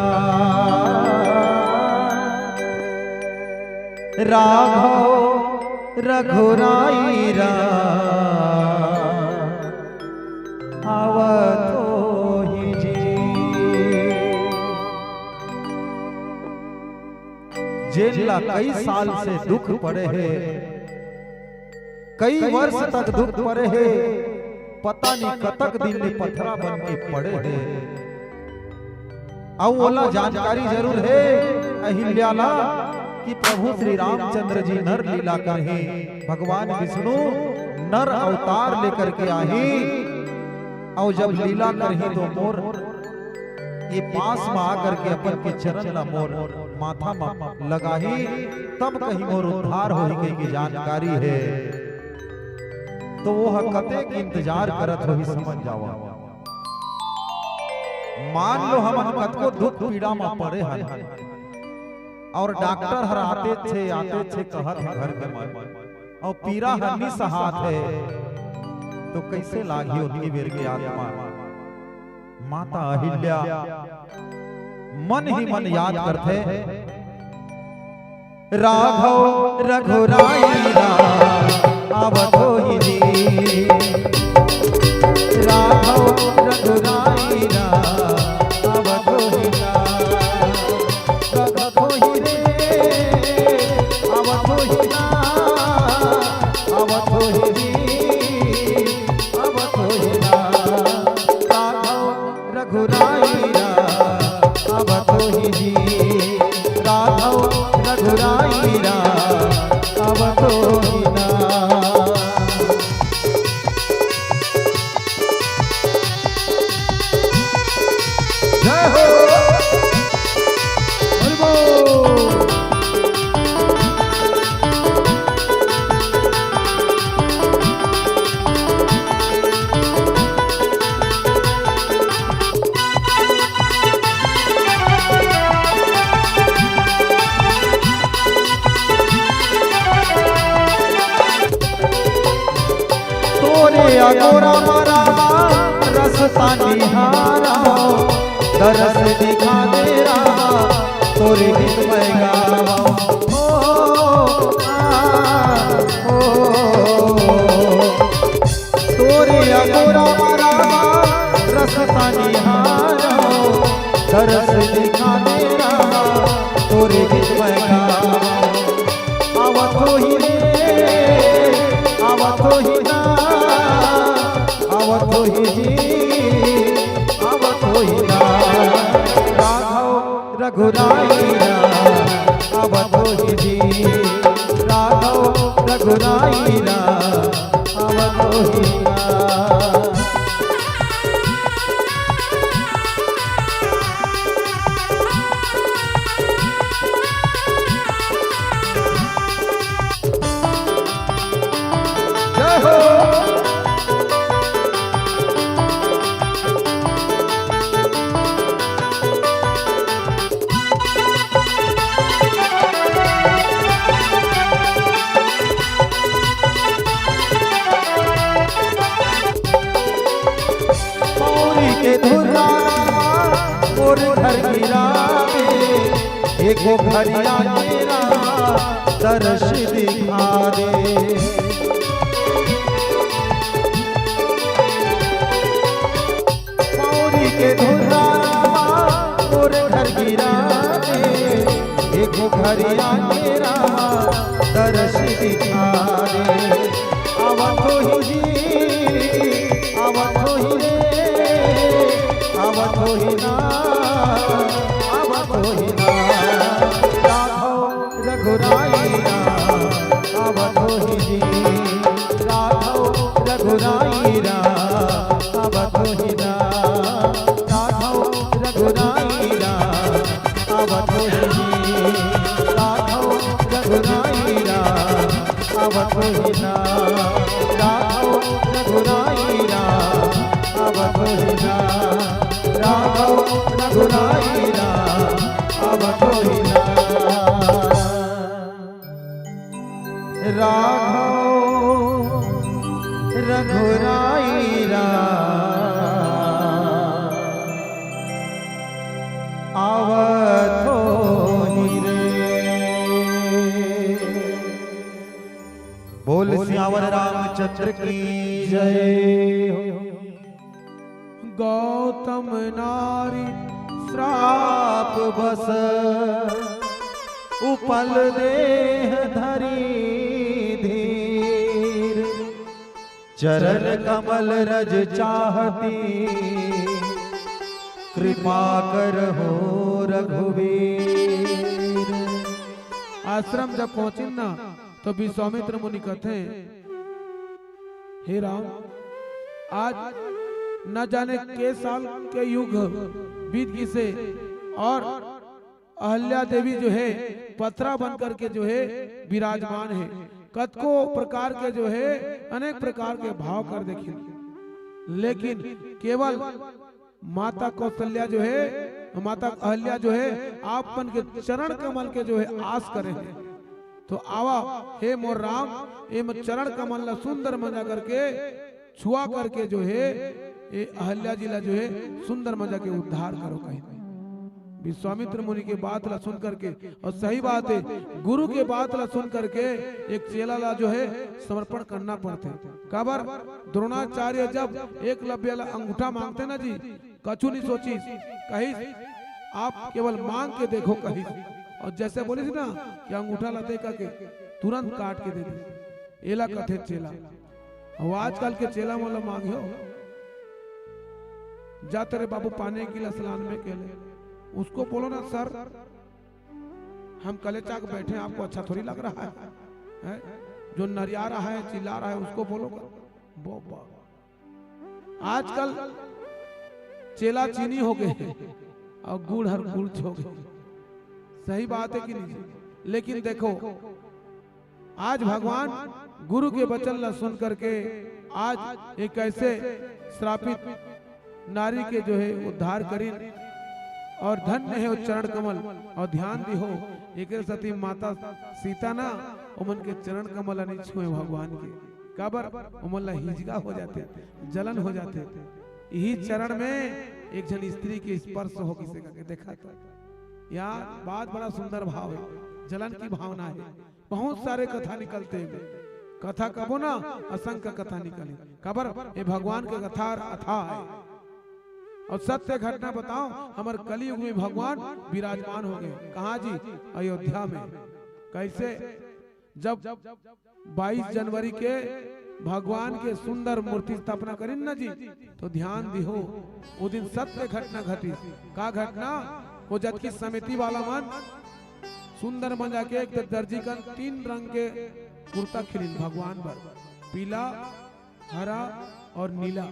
राघव रघुराई रा आवत ही जी। जेला कई साल से दुख पड़े है, कई वर्ष तक दुख पड़े है। पता नहीं कतक दिन में पथरा बन के पड़े है। और ओला जानकारी जरूर है अहिल्याला कि प्रभु श्री रामचंद्र जी नर लीला कर ही भगवान विष्णु नर अवतार लेकर के आही। और जब लीला कर ही तो मोर ये पास में आकर के अपन के चरण ला मोर माथा में लगा ही, तब कहीं मोर उद्धार हो ही की जानकारी है। तो वो कते के इंतजार करत हो ही समझ जावा। मान लो हम कतको दुख पीड़ा में पड़े हैं और डॉक्टर हर आते थे कहत है घर के मन और पीड़ा हन्नी सहात है। तो कैसे लागी उनकी वीर की आत्मा। माता अहिल्या मन ही मन याद करते राघव रघुराई रा आवत ही जी। राघव रघुराई रा आवत ही ना। आवत ही रे आवत ही ना आवत ही जी रघुराईरा अब तो ही जी राघव रघुराईरा अब तो ही ना। जय हो हरि बोल। तोरे अगोरा मरावा रसता निहारा दरस दिखा तेरा तोरे गीत मैं गावा ओ तोरे अगोरा मरावा रसता निहारा दरस दिखा तेरा तोरे गीत मैं गावा आवत हो ही रे आवत हो ही ना आवत हो ही जी आवत हो ही ना राघव रघुराईरा आवत हो ही जी राघव रघुराईरा आवत हो ही ना। जय हो मौरी के धुरा मोर घर गिरा दे एको घरिया तेरा दर्श दिखा दे। मौरी के धुरा मोर घर गिरा दे एको घरिया तेरा दर्श दिखा दे। आवत हो ही जी आवत हो ही रे आवत हो ही ना आवत हो ही ना राघव रघुराईरा आवत हो ही जी राघव रघुराईरा आवत हो ही ना राघव रघुराईरा आवत हो ही जी राघव रघुराईरा आवत हो ही ना राघव रघुराईरा आवत हो ही ना राघव रघुराईरा आवत हो ही ना राघव रघुराईरा आवत हो ही रे। बोल सियावर रामचंद्र की जय हो। गौतम नारी श्राप बस उपल देह धरी धीर चरण कमल रज चाहती कृपा करहो रघुवीर। आश्रम जब पहुंची ना तो विश्वामित्र मुनि कहते हे राम आज न जाने के साल के युग बीत गई से और अहल्या देवी जो है पथरा बन करके जो है विराजमान है। कतको प्रकार के जो है अनेक प्रकार के भाव कर देखिए, लेकिन केवल माता कौशल्या जो है माता अहल्या जो है आपन के चरण कमल के जो है आस करे हैं। तो आवा हे मोर राम एम चरण कमल ला सुंदर मजा करके छुआ करके जो है ये अहल्या जी ला जो है सुंदर मजा के उद्धार करो कहीं। विश्वामित्र मुनि के बात ला सुन करके, और सही बात है गुरु के बात ला सुन करके एक चेला ला जो है समर्पण करना पड़ते। काबर द्रोणाचार्य जब एकलव्य ला अंगूठा मांगते ना जी, कछु नहीं सोची कहीं आप केवल मांग के देखो कहीं, और जैसे बोले थी ना कि अंगूठा ला दे करके तुरंत काट के दे दे। एला कथे चेला, और आजकल के चेला मोला मांगियो जा तेरे बाबू पानी की गिलास लान में केले। उसको बोलो ना सर हम कले चाक बैठे आपको अच्छा थोड़ी लग रहा है? जो नरिया रहा है चिल्ला रहा है उसको बोलो। आजकल चेला चीनी हो गए और गुड़ हर गुड़ हो गए। सही बात है कि नहीं? लेकिन देखो आज भगवान गुरु के वचन ला सुन करके आज एक ऐसे श्रापित नारी के जो है उद्धार करी और धन्य है वो चरण कमल। और ध्यान दी हो एक सती माता सीता ना उमन के चरण कमल नहीं छुए भगवान के काबर उमन ला हिजगा हो जाते, जलन हो जाते। यही चरण में एक जन स्त्री के स्पर्श हो किसी का देखा था यार। बात बड़ा सुंदर भाव है, जलन की भावना है। बहुत सारे कथा निकलते हैं, कथा कबो ना असंख्य कथा निकली खबर ये भगवान के कथा अथा है। और सत्य घटना बताओ हमारे कलयुग में भगवान विराजमान हो गए। कहाँ जी? अयोध्या में। कैसे? जब 22 जनवरी के भगवान के सुंदर मूर्ति स्थापना करी ना जी, तो ध्यान दिहो वो दिन सत्य घटना घटी। का घटना? वो जब की समिति वाला मन सुंदर मन जाके एक दर्जी का 3 रंग के कुर्ता खिलिन भगवान पर, पीला, हरा और नीला।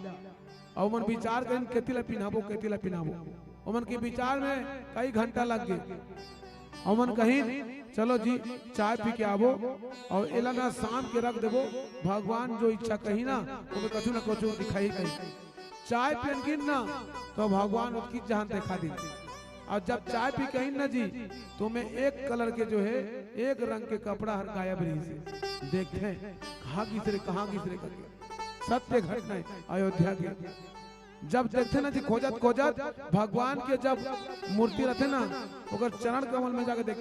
और मन विचार करें केतिला पिनाबो केतिला पिनाबो। और मन के विचार में कई घंटा लग गए। और मन कहीं चलो जी चाय पी के आवो और एला ना शाम के रख देवो। भगवान जो इच्छा कही ना तो कछु ना कछु दिखाई कही। चाय पियन गिन ना तो भगवान उसकी जहां देखा दी। और जब चाय पी कहीं ना जी तो मैं एक कलर के जो है एक रंग के कपड़ा हर गायब रही से देखते कहाँ गिसरे करके। सत्य घटना है अयोध्या के। जब देखते ना जी खोजत खोजत भगवान के जब मूर्ति रहते ना चरण कमल में जाके देख